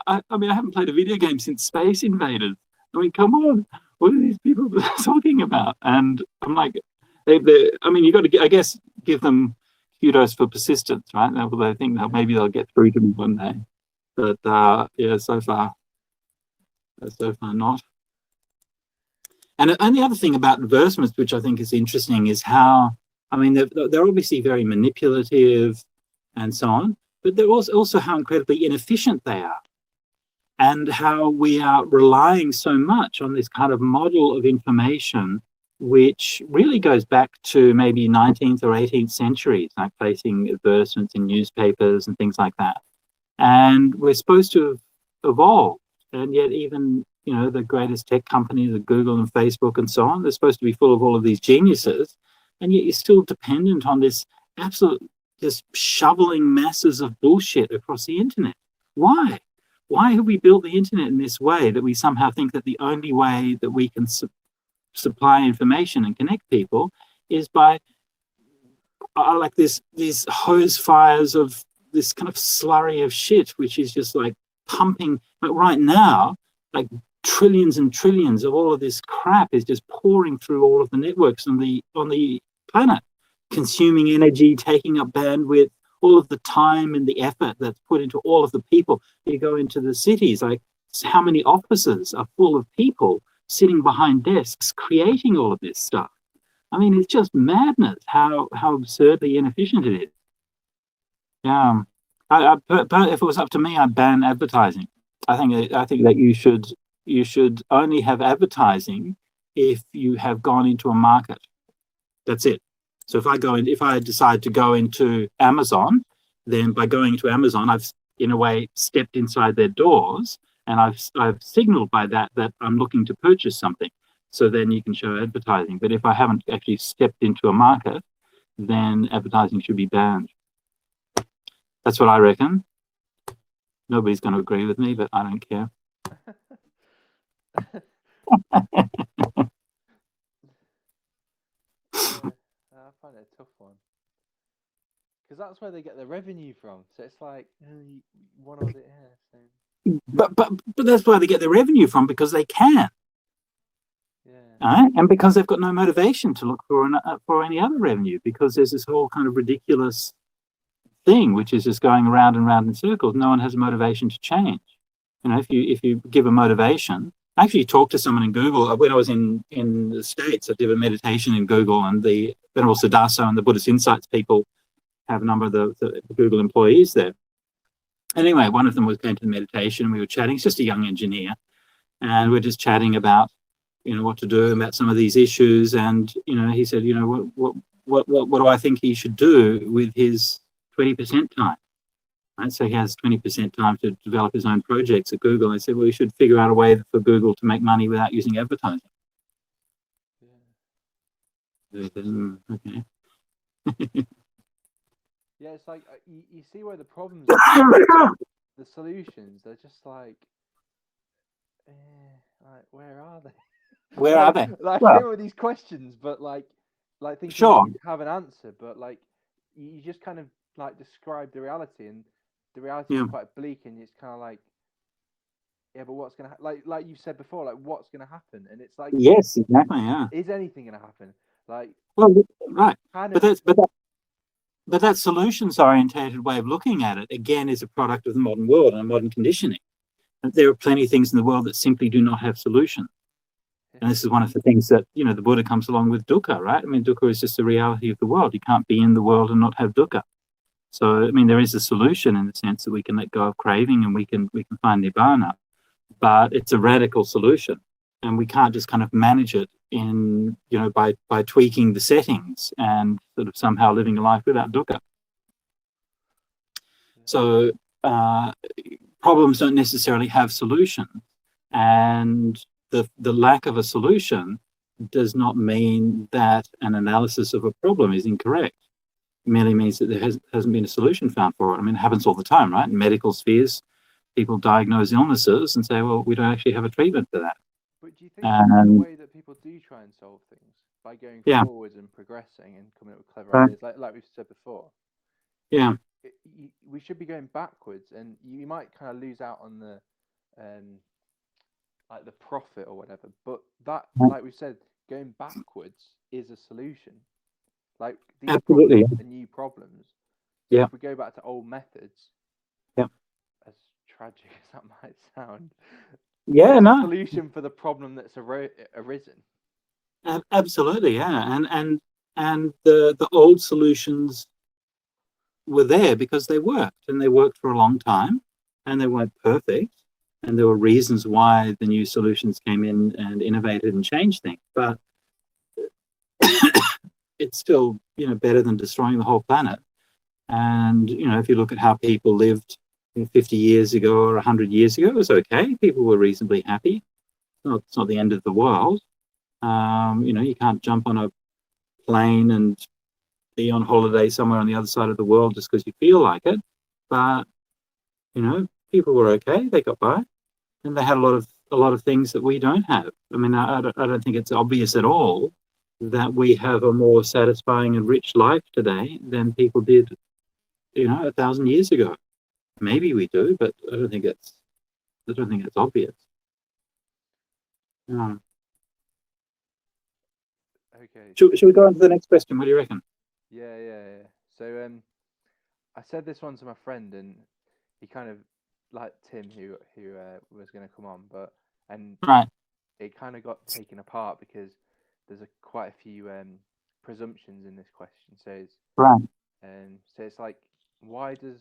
I haven't played a video game since Space Invaders. I mean, come on, what are these people talking about? And I'm like, you got to, I guess, give them kudos for persistence, right? They think that maybe they'll get through to me one day. But yeah, so far not. And the other thing about advertisements, which I think is interesting, is how, they're obviously very manipulative and so on, but they're also how incredibly inefficient they are, and how we are relying so much on this kind of model of information, which really goes back to maybe 19th or 18th centuries, like placing advertisements in newspapers and things like that. And we're supposed to have evolved, and yet even the greatest tech companies, like Google and Facebook and so on, they're supposed to be full of all of these geniuses, and yet you're still dependent on this absolute, just shoveling masses of bullshit across the internet. Why? Why have we built the internet in this way, that we somehow think that the only way that we can supply information and connect people is by like these hose fires of this kind of slurry of shit, which is just like pumping. But right now, like trillions and trillions of all of this crap is just pouring through all of the networks on the planet, consuming energy, taking up bandwidth, all of the time and the effort that's put into all of the people. You go into the cities, like how many offices are full of people sitting behind desks creating all of this stuff. I mean, it's just madness how absurdly inefficient it is. Yeah. If it was up to me, I'd ban advertising. I think that you should only have advertising if you have gone into a market. That's it. So if I decide to go into Amazon, then by going to Amazon, I've in a way stepped inside their doors, and I've signaled by that I'm looking to purchase something. So then you can show advertising. But if I haven't actually stepped into a market, then advertising should be banned. That's what I reckon. Nobody's going to agree with me, but I don't care. Yeah, I find it a tough one because that's where they get their revenue from. So it's like, you want all the But that's why they get their revenue from, because they can, yeah, and because they've got no motivation to look for any other revenue, because there's this whole kind of ridiculous thing which is just going around and round in circles. No one has a motivation to change. If you give a motivation. I actually talked to someone in Google when I was in the States. I did a meditation in Google, and the Venerable Sudaso and the Buddhist Insights people have a number of the Google employees there. Anyway, one of them was going to the meditation. We were chatting. He's just a young engineer, and we're just chatting about what to do about some of these issues. And he said, what do I think he should do with his 20% time? Right? So he has 20% time to develop his own projects at Google. I said, well, we should figure out a way for Google to make money without using advertising. yeah. Okay. Yeah, it's like you see where the problems are. The solutions, they're just like where are they? Where are they? Like, I came up with these questions, but like thinking sure. you have an answer, but like you just kind of like describe the reality, and the reality is quite bleak, and it's kind of like, yeah, but what's gonna like you said before, like what's gonna happen? And it's like, yes, exactly, yeah. Is anything gonna happen? Like, well, right, kind but of, that solutions orientated way of looking at it again is a product of the modern world and modern conditioning. And there are plenty of things in the world that simply do not have solutions. And this is one of the things that, the Buddha comes along with dukkha, right? I mean, dukkha is just the reality of the world. You can't be in the world and not have dukkha. So, I mean, there is a solution in the sense that we can let go of craving and we can find nibbana, but it's a radical solution. And we can't just kind of manage it by tweaking the settings and sort of somehow living a life without dukkha. So problems don't necessarily have solutions. And the lack of a solution does not mean that an analysis of a problem is incorrect. It merely means that there hasn't been a solution found for it. I mean, it happens all the time, right? In medical spheres, people diagnose illnesses and say, well, we don't actually have a treatment for that. But do you think the way that people do try and solve things by going forwards and progressing and coming up with clever ideas, like we've said before, we should be going backwards, and you might kind of lose out on the like the profit or whatever, but that, like we said, going backwards is a solution. Like, these Absolutely. problems are new problems. So if we go back to old methods, as tragic as that might sound, it's a solution for the problem that's arisen. Absolutely, yeah. And the old solutions were there because they worked, and they worked for a long time, and they weren't perfect, and there were reasons why the new solutions came in and innovated and changed things. But it's still, better than destroying the whole planet. And, if you look at how people lived 50 years ago or 100 years ago, it was okay. People were reasonably happy. It's not the end of the world. You can't jump on a plane and be on holiday somewhere on the other side of the world just because you feel like it. But, people were okay. They got by. And they had a lot of things that we don't have. I mean, I don't think it's obvious at all that we have a more satisfying and rich life today than people did, 1,000 years ago. Maybe we do, but I don't think it's obvious. Okay. Should we go on to the next question? What do you reckon? Yeah. So I said this one to my friend, and he kind of like Tim, who was going to come on, and Right, it kind of got taken apart because there's quite a few presumptions in this question. right, So it's like, why does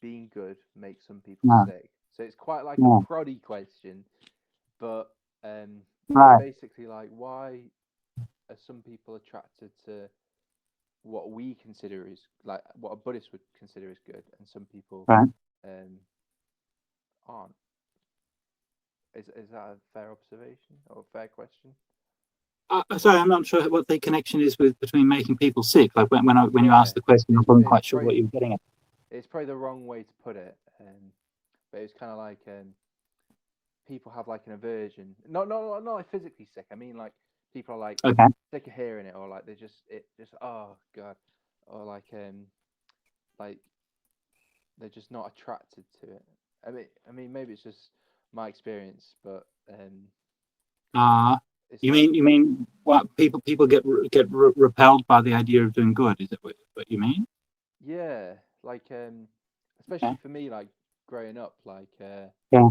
being good make some people no, sick? So it's quite like a no, proddy question, but it's right, basically like, why are some people attracted to what we consider is like what a Buddhist would consider as good, and some people right. um, aren't? Is that a fair observation or a fair question? Sorry, I'm not sure what the connection is with between making people sick. Like when you Yeah, asked the question, I it's wasn't it's quite sure probably what you were getting at. it's probably the wrong way to put it, but it's kind of like people have like an aversion, not like physically sick. I mean like people are like Okay, sick of hearing it, or like they just oh god, or like they're just not attracted to it. I mean maybe it's just my experience, but uh, it's you like mean what people get repelled by the idea of doing good? Is it what you mean? yeah, like especially Okay. for me, like growing up, like Yeah.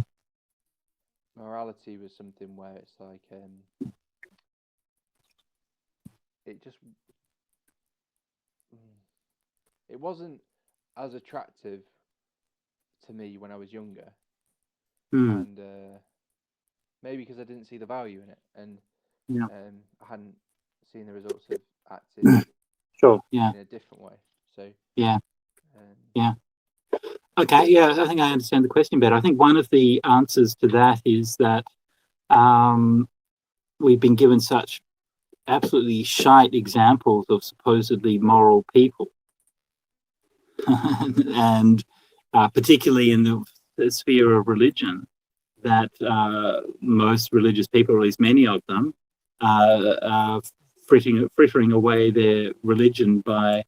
morality was something where it's like it just mm, it wasn't as attractive to me when I was younger, Hmm. and maybe because I didn't see the value in it, and Yeah. I hadn't seen the results of acting Sure. Yeah. in a different way. So Yeah. um, Yeah. Okay. Yeah. I think I understand the question better. I think one of the answers to that is that um, we've been given such absolutely shite examples of supposedly moral people, and particularly in the sphere of religion, that most religious people, or at least many of them, are frittering away their religion by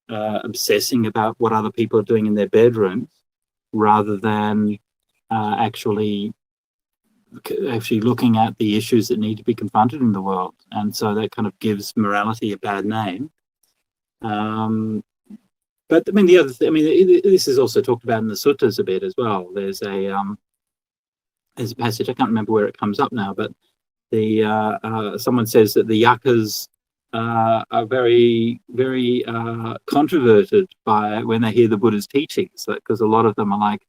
obsessing about what other people are doing in their bedrooms, rather than actually looking at the issues that need to be confronted in the world. And so that kind of gives morality a bad name. Um, but I mean, the other thing, I mean, this is also talked about in the suttas a bit as well. There's a passage, I can't remember where it comes up now, but the someone says that the yakas are very controverted by when they hear the Buddha's teachings, because a lot of them are like,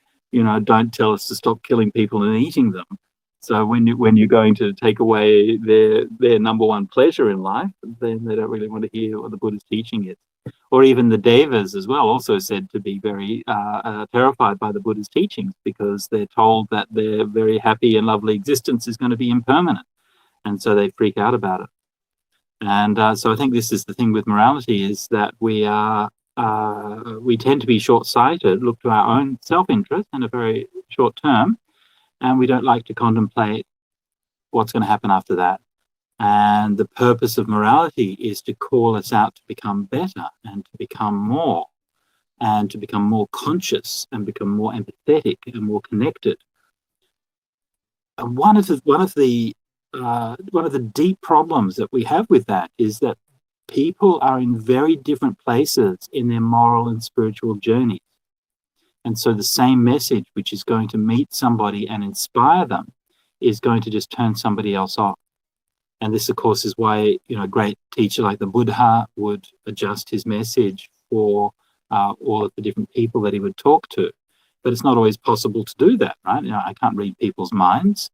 don't tell us to stop killing people and eating them. So when you're going to take away their number one pleasure in life, then they don't really want to hear what the Buddha's teaching is. Or even the devas as well, also said to be very terrified by the Buddha's teachings, because they're told that their very happy and lovely existence is going to be impermanent, and so they freak out about it. And so I think this is the thing with morality, is that we tend to be short-sighted, look to our own self-interest in a very short term, and we don't like to contemplate what's going to happen after that. And the purpose of morality is to call us out to become better and to become more, and to become more conscious and become more empathetic and more connected. And one of the deep problems that we have with that is that people are in very different places in their moral and spiritual journeys. And so the same message, which is going to meet somebody and inspire them, is going to just turn somebody else off. And this, of course, is why a great teacher like the Buddha would adjust his message for all of the different people that he would talk to. But it's not always possible to do that, right? I can't read people's minds,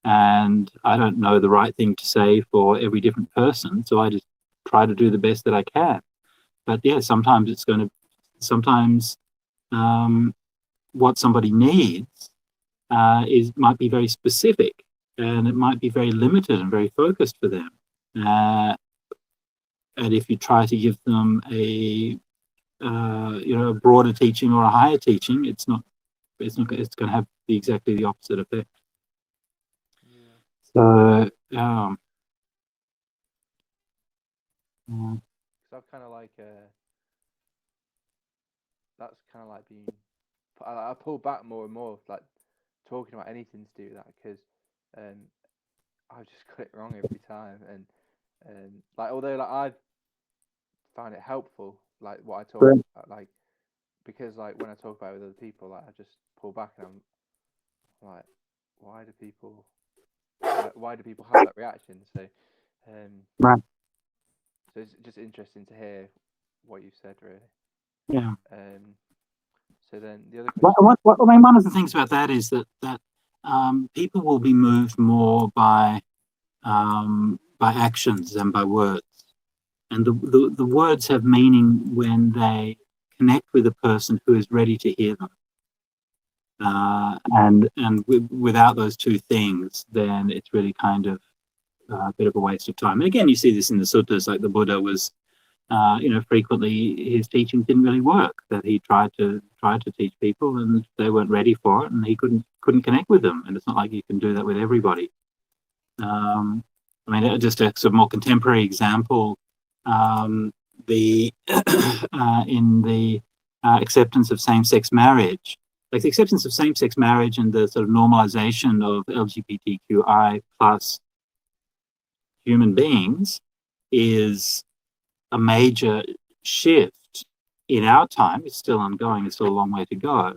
and I don't know the right thing to say for every different person. So I just try to do the best that I can. But yeah, sometimes what somebody needs might be very specific, and it might be very limited and very focused for them. Uh, and if you try to give them a broader teaching or a higher teaching, it's going to have exactly the opposite effect. yeah, So because I've kind of like that's kind of like being I pull back more and more, like talking about anything to do with that, because um, I just got it wrong every time, and like although like I've found it helpful, like what I talk about, like because like when I talk about it with other people, like I just pull back and I'm like, why do people why do people have that reaction? So Right. so it's just interesting to hear what you said, really. Yeah. So then the other What, question. I mean, one of the things about that is that people will be moved more by actions than by words, and the words have meaning when they connect with a person who is ready to hear them. And without those two things, then it's really kind of a bit of a waste of time. And again, you see this in the suttas, like the Buddha was, frequently his teaching didn't really work. That he tried to teach people, and they weren't ready for it, and he couldn't connect with them. And it's not like you can do that with everybody. I mean, just a sort of more contemporary example, the in the acceptance of same-sex marriage, like the acceptance of same-sex marriage and the sort of normalization of LGBTQI plus human beings is a major shift in our time. It's still ongoing. It's still a long way to go,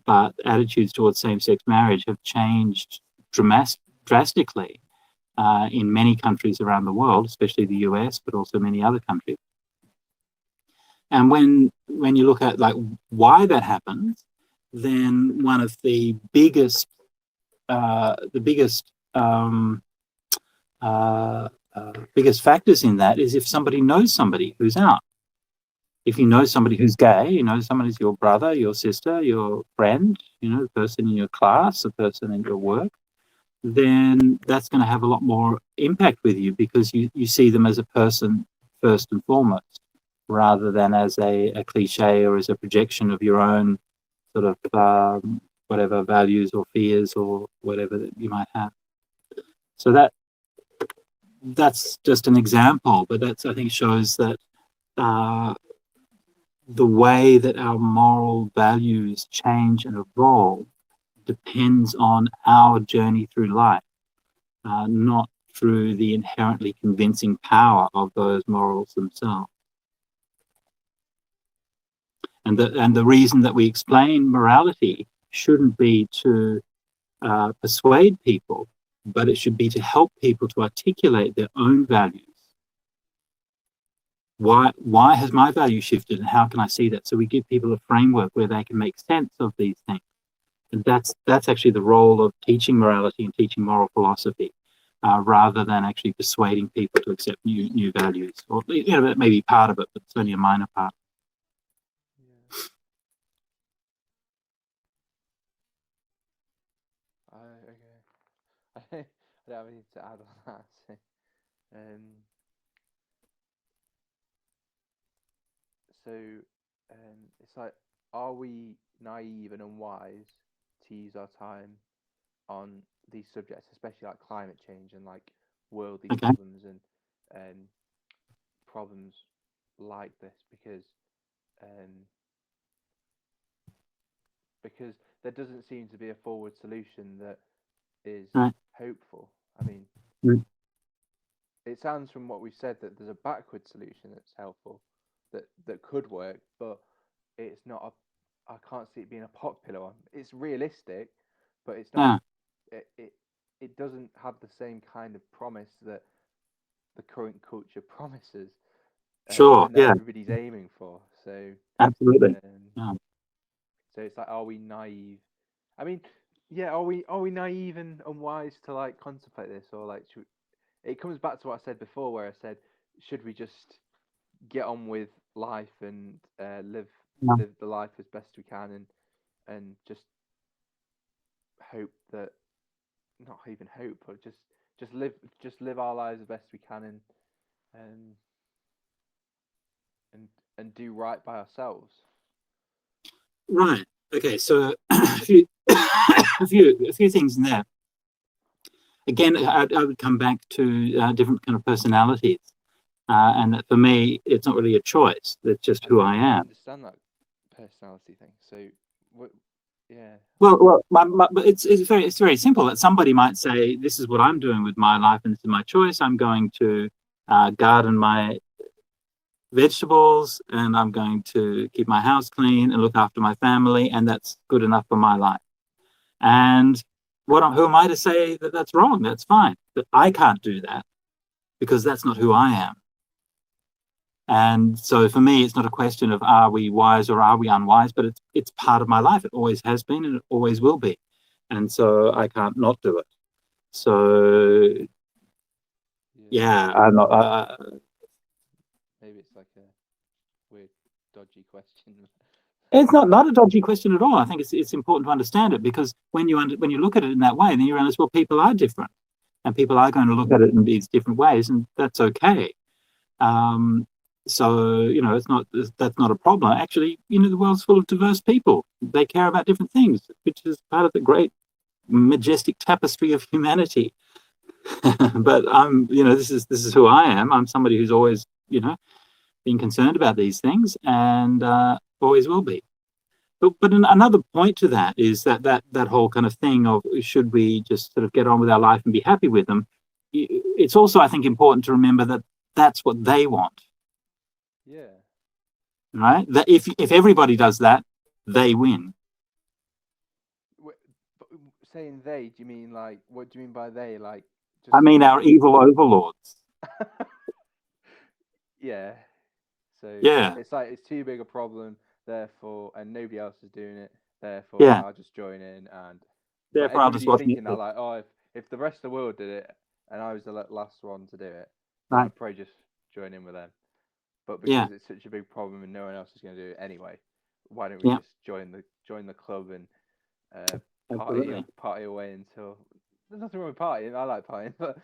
but attitudes towards same-sex marriage have changed drastically in many countries around the world, especially the US, but also many other countries. And when you look at like why that happens, then one of the biggest biggest factors in that is if somebody knows somebody who's out. If you know somebody who's gay, you know somebody's your brother, your sister, your friend, the person in your class, the person in your work, then that's going to have a lot more impact with you because you see them as a person first and foremost, rather than as a cliche or as a projection of your own sort of whatever values or fears or whatever that you might have. So that's just an example, but that's, I think, shows that the way that our moral values change and evolve depends on our journey through life, not through the inherently convincing power of those morals themselves. And the reason that we explain morality shouldn't be to persuade people, but it should be to help people to articulate their own values. Why has my value shifted, and how can I see that? So we give people a framework where they can make sense of these things. And that's actually the role of teaching morality and teaching moral philosophy, rather than actually persuading people to accept new values. Or that may be part of it, but it's only a minor part. Okay. I don't have anything to add on that. So it's like, are we naive and unwise to use our time on these subjects, especially like climate change and like worldly problems and problems like this, because there doesn't seem to be a forward solution that is hopeful. I mean, it sounds from what we've said that there's a backward solution that's helpful, that could work, but it's not I can't see it being a popular one. It's realistic, but it's not. It doesn't have the same kind of promise that the current culture promises. Sure. And that everybody's aiming for. So absolutely. So it's like, are we naive? I mean, yeah, are we naive and unwise to like contemplate this, or like it comes back to what I said before, where I said, should we just get on with life and live the life as best we can, and just hope that, not even hope, but just live our lives as best we can, and do right by ourselves. Right. Okay. So a few things in there. Again, I would come back to different kind of personalities, and that for me, it's not really a choice. It's just who I am. I understand that personality thing. So, yeah. Well, it's very simple. That somebody might say, "This is what I'm doing with my life, and this is my choice. I'm going to garden my vegetables, and I'm going to keep my house clean and look after my family, and that's good enough for my life. And who am I to say that that's wrong? That's fine. But I can't do that because that's not who I am. And so for me, it's not a question of are we wise or are we unwise, but it's part of my life. It always has been and it always will be. And so I can't not do it. So yeah, I'm not. Maybe it's like a weird, dodgy question. It's not a dodgy question at all. I think it's important to understand it, because when you look at it in that way, then you realize, well, people are different, and people are going to look at it in these different ways, and that's okay. So that's not a problem. Actually, the world's full of diverse people. They care about different things, which is part of the great majestic tapestry of humanity. But this is who I am. I'm somebody who's always been concerned about these things, and always will be. But another point to that is that whole kind of thing of, should we just sort of get on with our life and be happy with them? It's also, I think, important to remember that that's what they want. Yeah. Right? That if everybody does that, they win. Saying they, do you mean like, what do you mean by they? Like, I mean our evil overlords. Yeah. So yeah, it's like, it's too big a problem, therefore, and nobody else is doing it, therefore yeah. I'll just join in. And Therefore, I'll just watch thinking it. that, like, oh, if the rest of the world did it and I was the last one to do it, Right. I'd probably just join in with them. But because it's such a big problem and no one else is going to do it anyway, why don't we just join the club and party away until, there's nothing wrong with partying. I like partying, but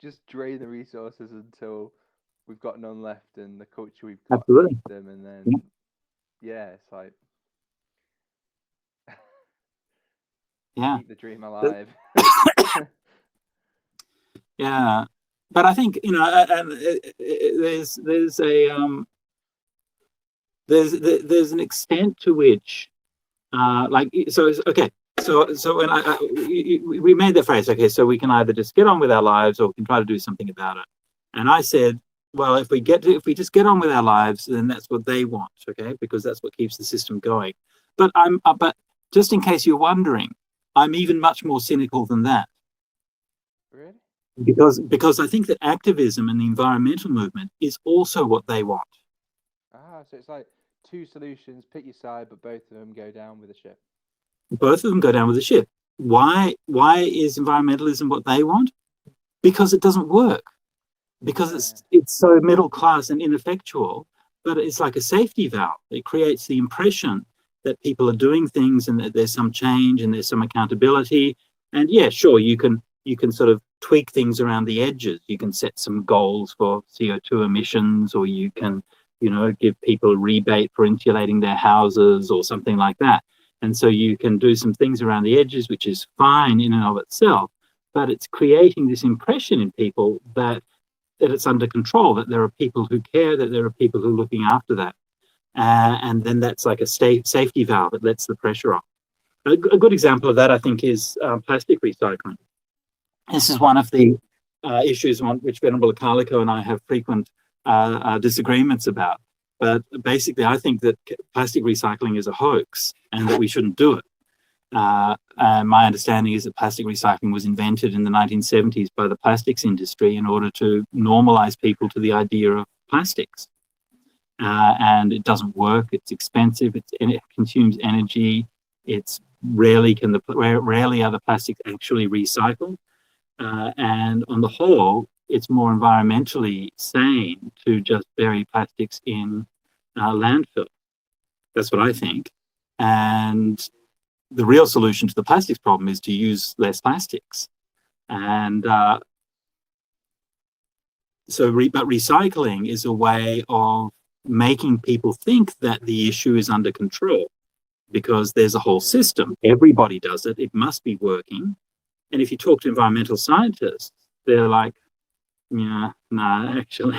just drain the resources until we've got none left, and the culture we've got keep them, and then it's like keep the dream alive. Yeah, but I think there's there's an extent to which okay. So when we made the phrase, okay, so we can either just get on with our lives or we can try to do something about it. And I said, well, if we just get on with our lives, then that's what they want, okay, because that's what keeps the system going. But but just in case you're wondering, I'm even much more cynical than that. Really? Because I think that activism and the environmental movement is also what they want. So it's like two solutions, pick your side, but both of them go down with the ship. Both of them go down with the ship. Why is environmentalism what they want? Because it doesn't work. Because it's so middle class and ineffectual, but it's like a safety valve. It creates the impression that people are doing things and that there's some change and there's some accountability. And yeah, sure, you can sort of tweak things around the edges. You can set some goals for CO2 emissions, or you can, give people a rebate for insulating their houses or something like that. And so you can do some things around the edges, which is fine in and of itself, but it's creating this impression in people that it's under control, that there are people who care, that there are people who are looking after that. And then that's like a safety valve that lets the pressure off. A good example of that, I think, is plastic recycling. This is one of the issues on which Venerable Akaliko and I have frequent disagreements about. But basically, I think that plastic recycling is a hoax and that we shouldn't do it. My understanding is that plastic recycling was invented in the 1970s by the plastics industry in order to normalize people to the idea of plastics. And it doesn't work. It's expensive. It consumes energy. It's rarely are the plastics actually recycled. And on the whole, it's more environmentally sane to just bury plastics in landfill. That's what I think. And the real solution to the plastics problem is to use less plastics. And but recycling is a way of making people think that the issue is under control, because there's a whole system. Everybody does it. It must be working. And if you talk to environmental scientists, they're like, yeah, no, actually.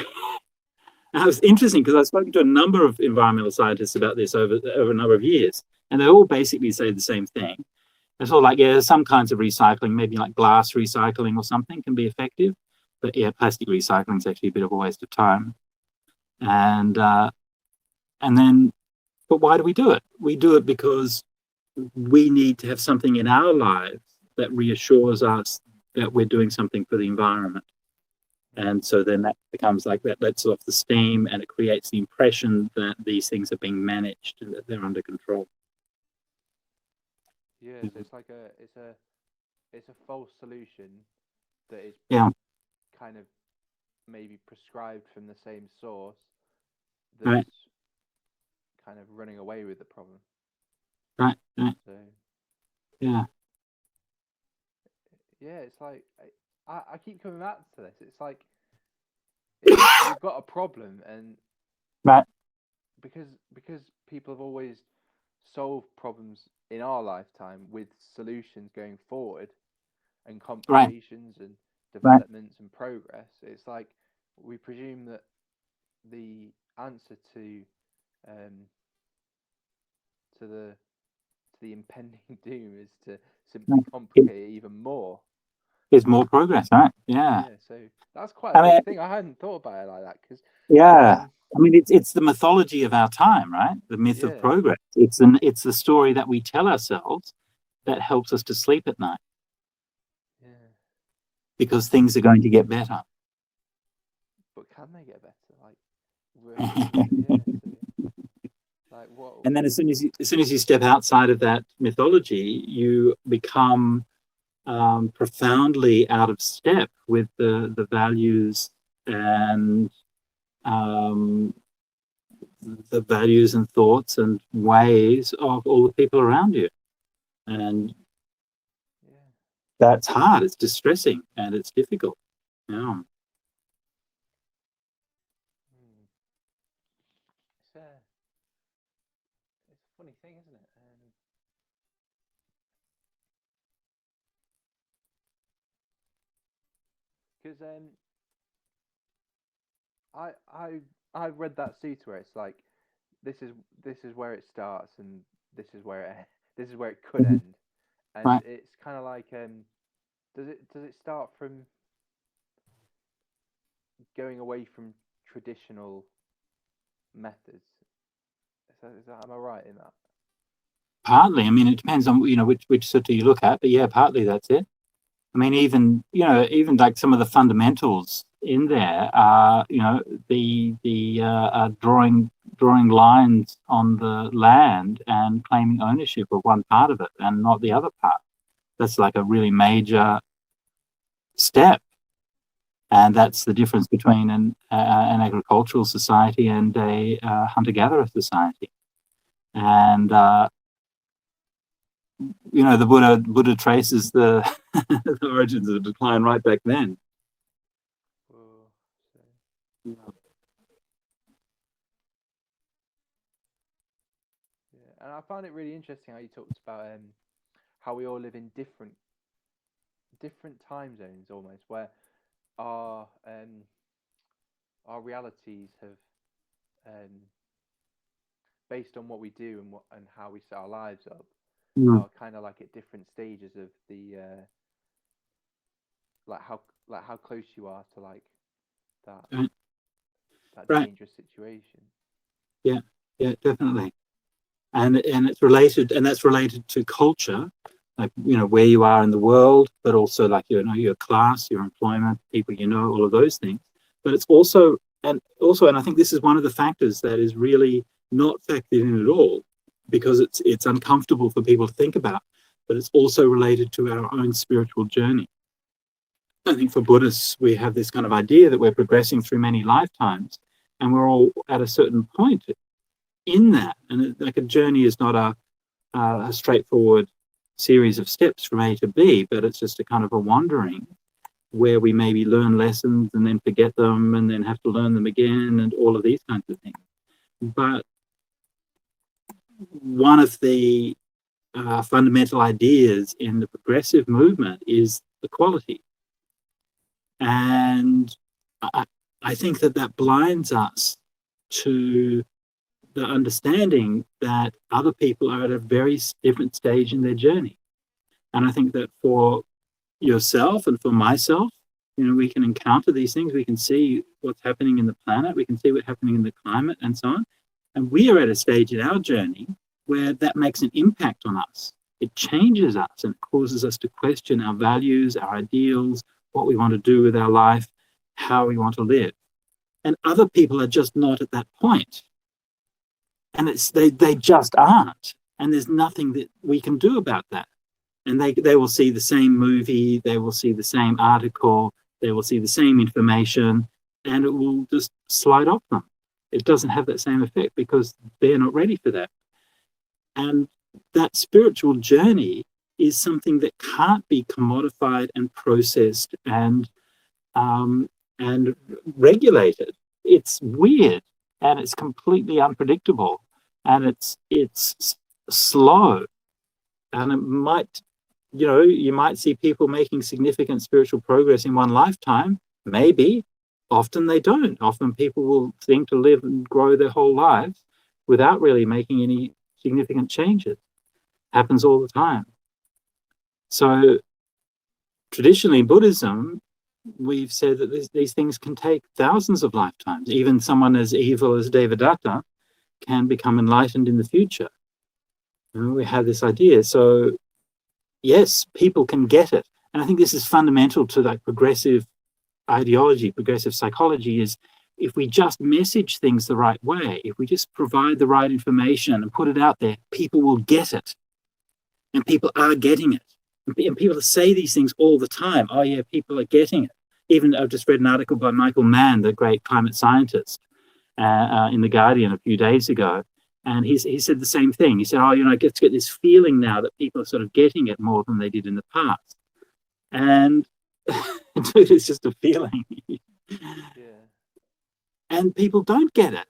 And it was interesting because I've spoken to a number of environmental scientists about this over a number of years, and they all basically say the same thing. It's all like, yeah, some kinds of recycling, maybe like glass recycling or something, can be effective, but yeah, plastic recycling is actually a bit of a waste of time. And then, but why do we do it? We do it because we need to have something in our lives that reassures us that we're doing something for the environment. And so then that becomes like that lets off the steam, and it creates the impression that these things are being managed and that they're under control. Yeah, so it's like it's a false solution that is Yeah, kind of maybe prescribed from the same source right, that's kind of running away with the problem. right, right. So Yeah, yeah, it's like I keep coming back to this. It's like we've got a problem, and right, because people have always solved problems in our lifetime with solutions going forward and right, complications and right. developments and progress. It's like we presume that the answer um, to the impending doom is to simply Right. complicate it even more. There's more progress, right? Yeah. Yeah, so that's quite a I mean, big thing. I hadn't thought about it like that because, yeah. um, I mean, it's the mythology of our time, right? The myth of yeah, progress. It's the story that we tell ourselves that helps us to sleep at night yeah. because things are going to get better. But can they get better? Like, yeah. So, like, what? And then as soon as you step outside of that mythology, you become profoundly out of step with the values and um, the values and thoughts and ways of all the people around you. And Yeah. that's hard. It's distressing and it's difficult. Yeah. Hmm. It's a funny thing, isn't it? Because I I I read that suit where it's like this is this is where it starts and this is where this is where it could Mhm. end, and Right. it's kind of like does it start from going away from traditional methods? Am I right in that? Partly. I mean, it depends on which sort you look at, but yeah, partly that's it. I mean, even like some of the fundamentals in there are, the drawing lines on the land and claiming ownership of one part of it and not the other part. That's like a really major step, and that's the difference between an agricultural society and a hunter-gatherer society. And the Buddha traces the, the origins of decline right back then. Oh, so, yeah, and I found it really interesting how you talked about how we all live in different time zones almost, where our our realities have um, based on what we do and how we set our lives up Mm. are kind of like at different stages of the like how close you are to like that Right. that Right. dangerous situation. Yeah. Yeah. Definitely. And it's related, and that's related to culture, like where you are in the world, but also like your class, your employment, people all of those things. But it's and I think this is one of the factors that is really not factored in at all, because it's uncomfortable for people to think about. But it's also related to our own spiritual journey. I think for Buddhists, we have this kind of idea that we're progressing through many lifetimes, and we're all at a certain point in that. And like a journey is not a straightforward series of steps from A to B, but it's just a kind of a wandering where we maybe learn lessons and then forget them and then have to learn them again and all of these kinds of things. But one of the fundamental ideas in the progressive movement is equality. And I, I think that blinds us to the understanding that other people are at a very different stage in their journey. And I think that for yourself and for myself, we can encounter these things. We can see what's happening in the planet. We can see what's happening in the climate and so on. And we are at a stage in our journey where that makes an impact on us. It changes us and it causes us to question our values, our ideals, what we want to do with our life, how we want to live. And other people are just not at that point. And they just aren't. And there's nothing that we can do about that. And they will see the same movie, they will see the same article, they will see the same information, and it will just slide off them. It doesn't have that same effect because they're not ready for that. And that spiritual journey is something that can't be commodified and processed and regulated. It's weird and it's completely unpredictable and it's slow, and it might, you might see people making significant spiritual progress in one lifetime. Maybe. Often they don't. Often people will think to live and grow their whole lives without really making any significant changes. Happens all the time. So traditionally in Buddhism, we've said that these things can take thousands of lifetimes. Even someone as evil as Devadatta can become enlightened in the future. We have this idea. So yes, people can get it. And I think this is fundamental to like progressive ideology, progressive psychology, is if we just message things the right way, if we just provide the right information and put it out there, people will get it. And people are getting it. And people say these things all the time. Oh, yeah, people are getting it. Even I've just read an article by Michael Mann, the great climate scientist, in The Guardian a few days ago. And he said the same thing. He said, oh, I get this feeling now that people are sort of getting it more than they did in the past. And it's just a feeling. Yeah. And people don't get it.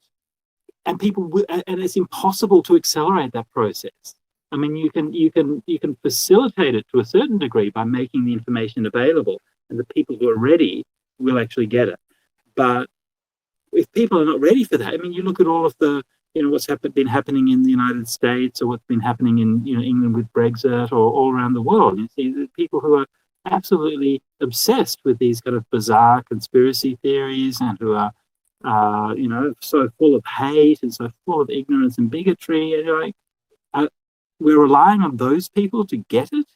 And and it's impossible to accelerate that process. I mean, you can facilitate it to a certain degree by making the information available, and the people who are ready will actually get it. But if people are not ready for that, I mean, you look at all of the, what's been happening in the United States, or what's been happening in England with Brexit, or all around the world. You see the people who are absolutely obsessed with these kind of bizarre conspiracy theories, and who are so full of hate and so full of ignorance and bigotry. And you're like, we're relying on those people to get it?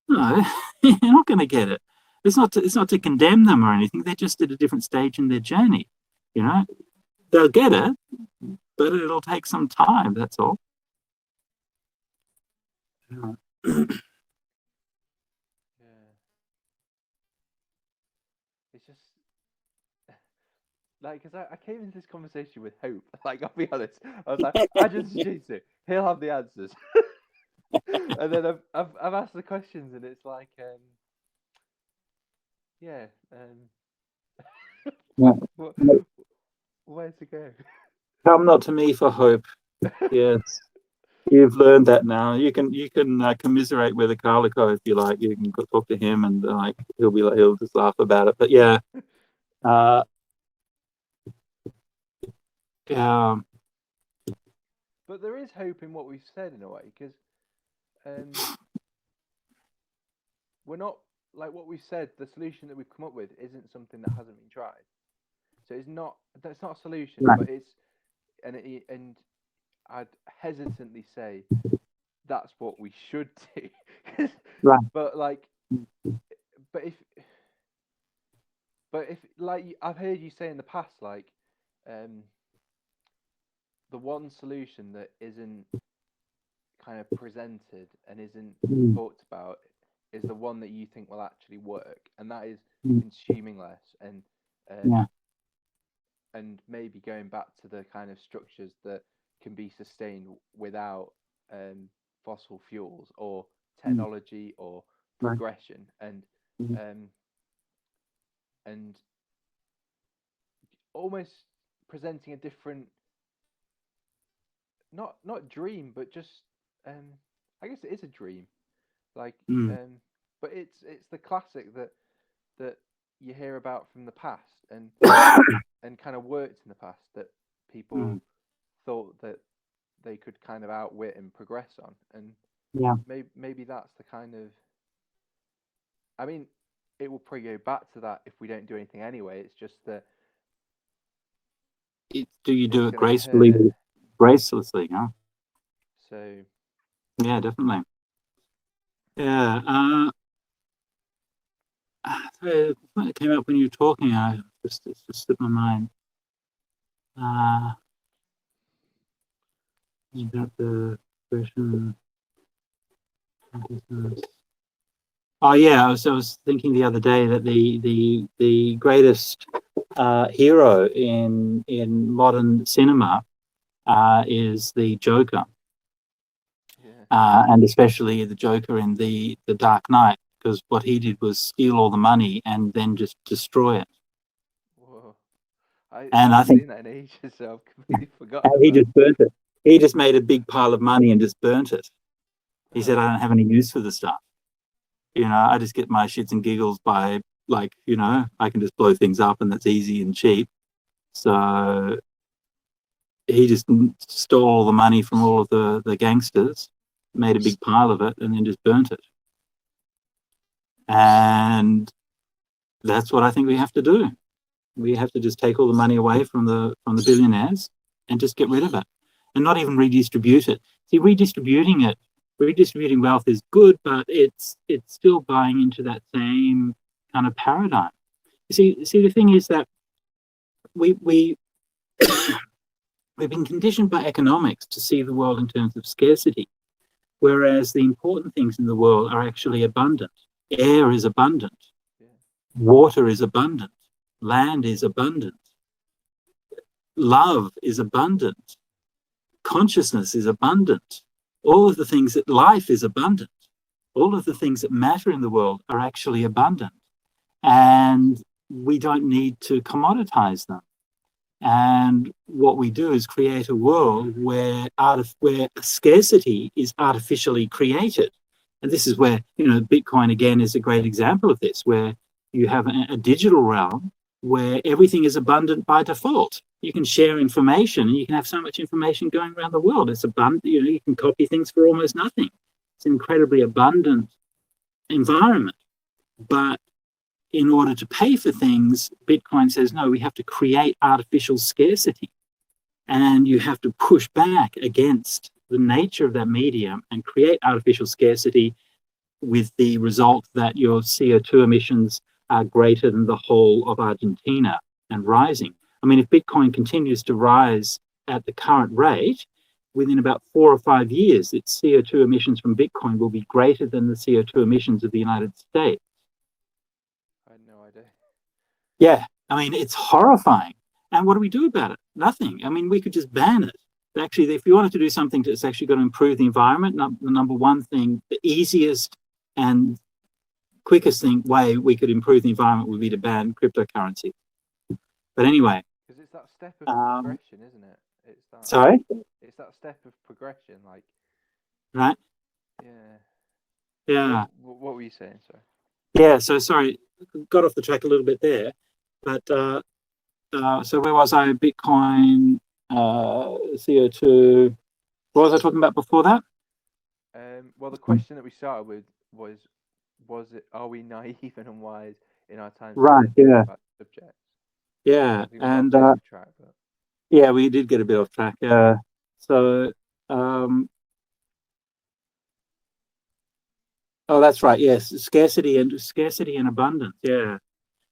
No, you're not going to get it. It's not to condemn them or anything. They're just at a different stage in their journey. They'll get it, but it'll take some time. That's all. Yeah. It's just like, because I came into this conversation with hope. Like, I'll be honest, I was like, I just Sujato, he'll have the answers. And then I've asked the questions, and it's like, yeah, where to go? Come not to me for hope. Yes, you've learned that now. You can commiserate with a Calico if you like. You can go talk to him, and like he'll just laugh about it. But yeah, yeah. But there is hope in what we've said in a way, because we're not, like, what we've said. The solution that we've come up with isn't something that hasn't been tried. So that's not a solution, Right. but and I'd hesitantly say that's what we should do. Right. But like, but if like, I've heard you say in the past, like, the one solution that isn't kind of presented and isn't talked about is the one that you think will actually work, and that is consuming less and maybe going back to the kind of structures that can be sustained without fossil fuels or technology or progression, and almost presenting a different, not dream, but just I guess it is a dream, like but it's the classic that you hear about from the past, and kind of worked in the past, that people thought that they could kind of outwit and progress on, and maybe that's the kind of, I mean, it will probably go back to that if we don't do anything anyway. It's just that Do you do it's it going to gracefully, hurt. gracelessly? Huh? So Yeah, definitely. Yeah. It came up when you were talking. It's just slipped my mind. About the question. Oh yeah, I was thinking the other day that the greatest hero in modern cinema is the Joker, yeah. and especially the Joker in the Dark Knight, because what he did was steal all the money and then just destroy it. Whoa. I And I haven't think seen that in ages, so I've completely forgotten he about just burnt it. He just made a big pile of money and just burnt it. it. He said, "I don't have any use for the stuff. I just get my shits and giggles by I can just blow things up and that's easy and cheap." So he just stole all the money from all of the gangsters, made a big pile of it, and then just burnt it. And that's what I think we have to do. We have to just take all the money away from the billionaires and just get rid of it, and not even redistribute it. See, redistributing wealth is good, but it's still buying into that same kind of paradigm. You see, the thing is that we we've been conditioned by economics to see the world in terms of scarcity, whereas the important things in the world are actually abundant. Air is abundant, Yeah. water is abundant, land is abundant, love is abundant, consciousness is abundant. All of the things that life is abundant. All of the things that matter in the world are actually abundant. And we don't need to commoditize them. And what we do is create a world where scarcity is artificially created. And this is where, Bitcoin again is a great example of this, where you have a digital realm where everything is abundant by default. You can share information and you can have so much information going around the world. It's abundant, you can copy things for almost nothing. It's an incredibly abundant environment. But in order to pay for things, Bitcoin says, no, we have to create artificial scarcity. And you have to push back against the nature of that medium and create artificial scarcity, with the result that your CO2 emissions are greater than the whole of Argentina and rising. I mean, if Bitcoin continues to rise at the current rate, within about 4 or 5 years, its CO2 emissions from Bitcoin will be greater than the CO2 emissions of the United States. I had no idea. Yeah, I mean, it's horrifying. And what do we do about it? Nothing. I mean, we could just ban it. Actually, if you wanted to do something that's actually going to improve the environment, the number one thing, the easiest and quickest way we could improve the environment would be to ban cryptocurrency. But anyway. Because it's that step of progression, isn't it? Sorry? It's that step of progression, like. Right? Yeah. Yeah. What were you saying, sorry? Yeah, so sorry, got off the track a little bit there. But so where was I? Bitcoin, CO2. What was I talking about before that? Well, the question that we started with was it, are we naive and unwise in our time? Right, yeah. About subjects. Yeah, I think we and got a bit off track, but. yeah, we did get a bit off track. So, oh, that's right. Yes, scarcity and abundance. Yeah,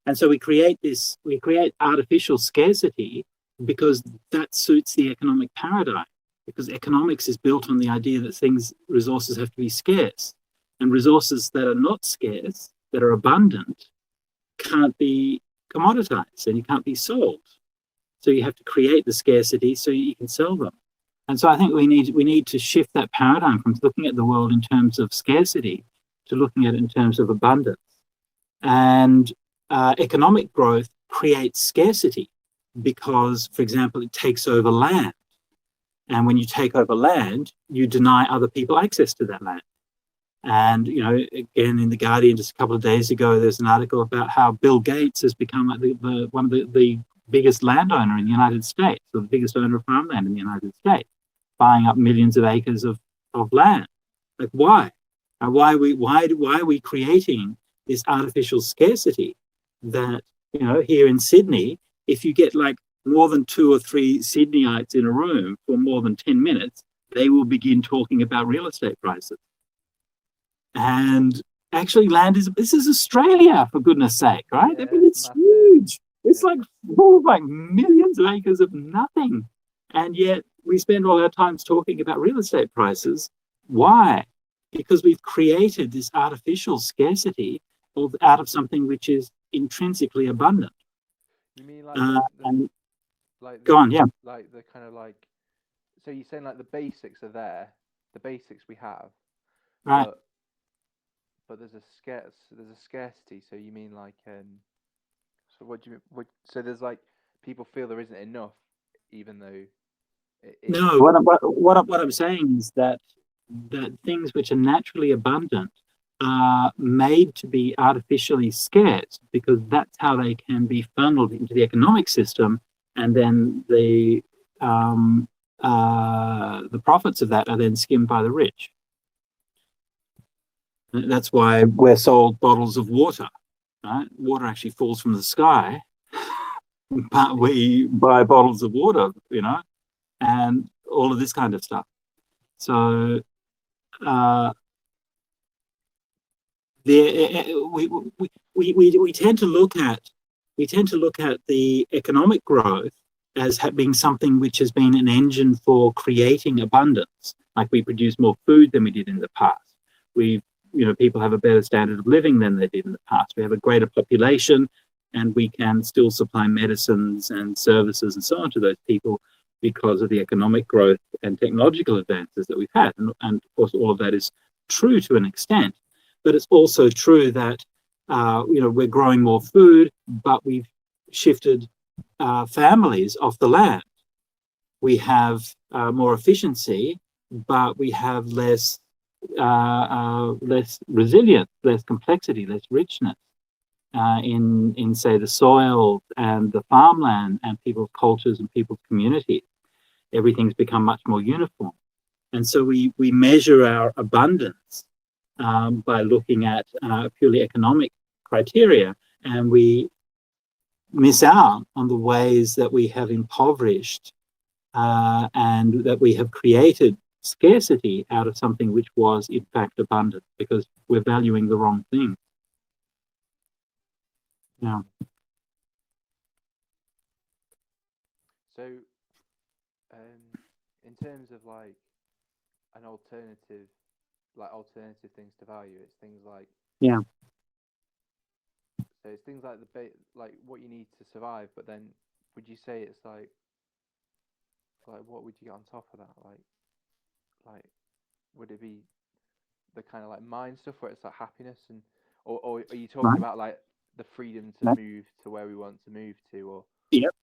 and so we create artificial scarcity because that suits the economic paradigm. Because economics is built on the idea that resources have to be scarce, and resources that are not scarce, that are abundant, can't be commoditized and you can't be sold. So you have to create the scarcity so you can sell them. And so I think we need to shift that paradigm from looking at the world in terms of scarcity to looking at it in terms of abundance. And economic growth creates scarcity because, for example, it takes over land. And when you take over land, you deny other people access to that land. And, again, in The Guardian just a couple of days ago, there's an article about how Bill Gates has become one of the biggest landowner in the United States, or the biggest owner of farmland in the United States, buying up millions of acres of land. Like, why? Why are we creating this artificial scarcity that, here in Sydney, if you get like more than 2 or 3 Sydneyites in a room for more than 10 minutes, they will begin talking about real estate prices. And actually, this is Australia, for goodness sake, right? Yeah, I mean, it's massive. huge. It's Yeah. like full of like millions of acres of nothing. And yet we spend all our time talking about real estate prices. Why? Because we've created this artificial scarcity out of something which is intrinsically abundant. You mean like And like go the on, yeah, like the kind of like, so you're saying like the basics are there, the basics we have, right. but there's a scarcity. So you mean like so what do you mean? So there's like people feel there isn't enough, even though it is. No, what I'm saying is that things which are naturally abundant are made to be artificially scarce because that's how they can be funneled into the economic system, and then the profits of that are then skimmed by the rich. That's why we're sold bottles of water. Right? Water actually falls from the sky, but we buy bottles of water, and all of this kind of stuff. So we tend to look at the economic growth as being something which has been an engine for creating abundance. Like we produce more food than we did in the past. People have a better standard of living than they did in the past. We have a greater population, and we can still supply medicines and services and so on to those people because of the economic growth and technological advances that we've had. And of course, all of that is true to an extent. But it's also true that we're growing more food, but we've shifted families off the land. We have more efficiency, but we have less resilience, less complexity, less richness in say the soil and the farmland and people's cultures and people's communities. Everything's become much more uniform, and so we measure our abundance by looking at purely economic criteria, and we miss out on the ways that we have impoverished and that we have created scarcity out of something which was in fact abundant, because we're valuing the wrong thing. Yeah. So, in terms of like an alternative things to value, it's things like, Yeah. so it's things like like what you need to survive. But then, would you say it's like what would you get on top of that? Like would it be the kind of like mind stuff where it's like happiness, and or are you talking Right. about like the freedom to Right. move to where we want to move to, or Yep.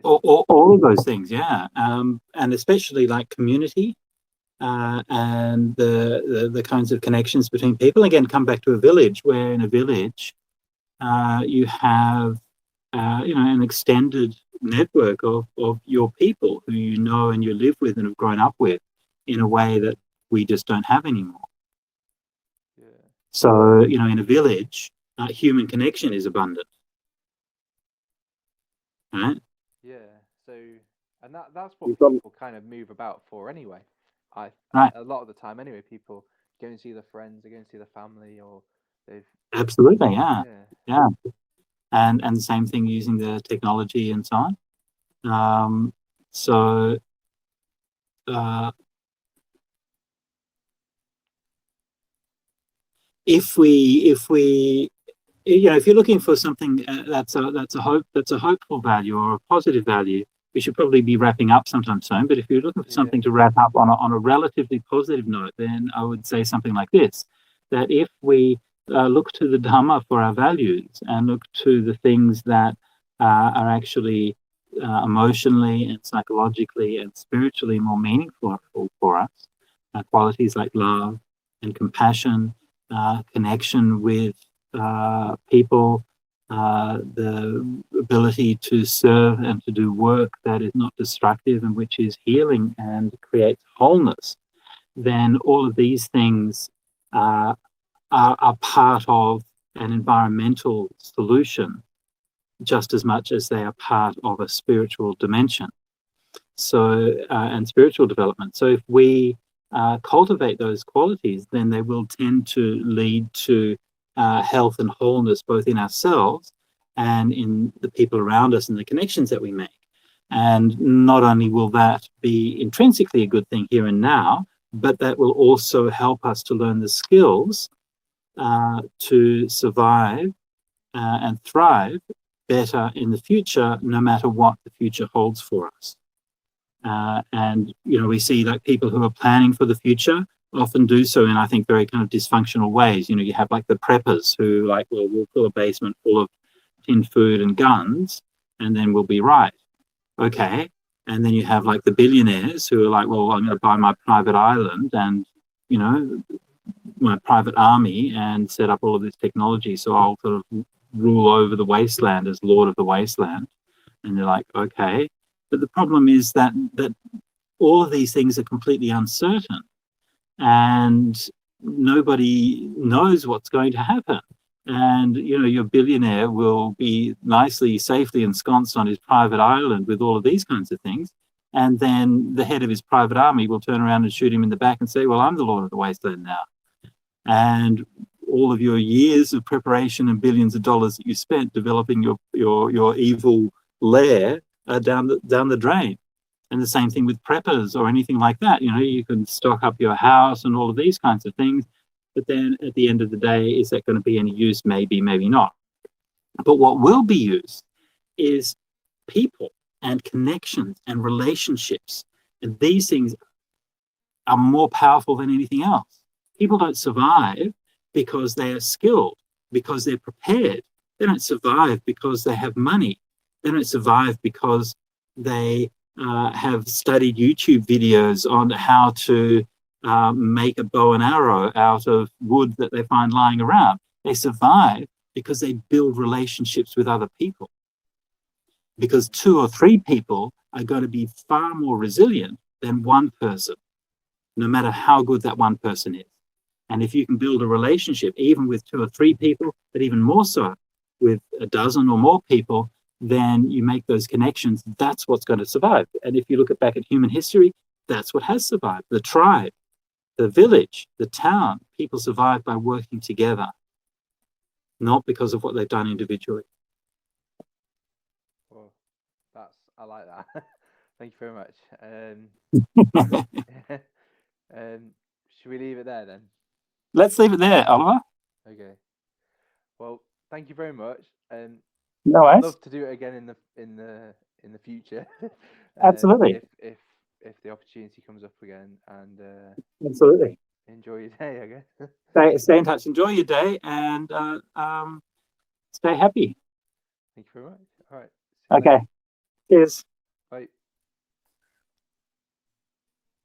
All of those things, yeah. And especially like community and the kinds of connections between people. Again, come back to a village, where in a village you have an extended network of your people who you know and you live with and have grown up with in a way that we just don't have anymore. yeah, So, in a village, human connection is abundant, right? yeah. So, and that's what You've got, people kind of move about for anyway. right, A lot of the time anyway, people go and see their friends, they go and see their family, or they've absolutely, yeah, yeah, yeah. And the same thing using the technology and so on. So if you're looking for something that's a hopeful value or a positive value, we should probably be wrapping up sometime soon. But if you're looking for something to wrap up on a relatively positive note, then I would say something like this: that if we look to the Dhamma for our values and look to the things that are actually emotionally and psychologically and spiritually more meaningful for us, qualities like love and compassion, connection with people, the ability to serve and to do work that is not destructive and which is healing and creates wholeness, then all of these things are part of an environmental solution just as much as they are part of a spiritual dimension. So, and spiritual development. So if we cultivate those qualities, then they will tend to lead to health and wholeness, both in ourselves and in the people around us and the connections that we make. And not only will that be intrinsically a good thing here and now, but that will also help us to learn the skills to survive and thrive better in the future, no matter what the future holds for us. And, we see like people who are planning for the future often do so in, I think, very kind of dysfunctional ways. You have like the preppers who like, well, we'll fill a basement full of tinned food and guns, and then we'll be right. Okay. And then you have like the billionaires who are like, well, I'm going to buy my private island and, my private army and set up all of this technology. So I'll sort of rule over the wasteland as Lord of the Wasteland. And they're like, okay. But the problem is that all of these things are completely uncertain and nobody knows what's going to happen. And, your billionaire will be nicely, safely ensconced on his private island with all of these kinds of things. And then the head of his private army will turn around and shoot him in the back and say, well, I'm the Lord of the Wasteland now. And all of your years of preparation and billions of dollars that you spent developing your evil lair are down the drain. And the same thing with preppers or anything like that. You can stock up your house and all of these kinds of things. But then at the end of the day, is that going to be any use? Maybe, maybe not. But what will be used is people and connections and relationships. And these things are more powerful than anything else. People don't survive because they are skilled, because they're prepared. They don't survive because they have money. They don't survive because they have studied YouTube videos on how to make a bow and arrow out of wood that they find lying around. They survive because they build relationships with other people. Because 2 or 3 people are going to be far more resilient than one person, no matter how good that one person is. And if you can build a relationship, even with 2 or 3 people, but even more so with a dozen or more people, then you make those connections. That's what's going to survive. And if you look back at human history, that's what has survived. The tribe, the village, the town, people survive by working together, not because of what they've done individually. Well, I like that. Thank you very much. Should we leave it there then? Let's leave it there, Oliver. Okay. Well, thank you very much. No I'd worries. love to do it again in the future. Absolutely. If the opportunity comes up again, and Absolutely. enjoy your day, I guess. Stay in touch. Enjoy your day and stay happy. Thank you very much. All right. Okay. Cheers.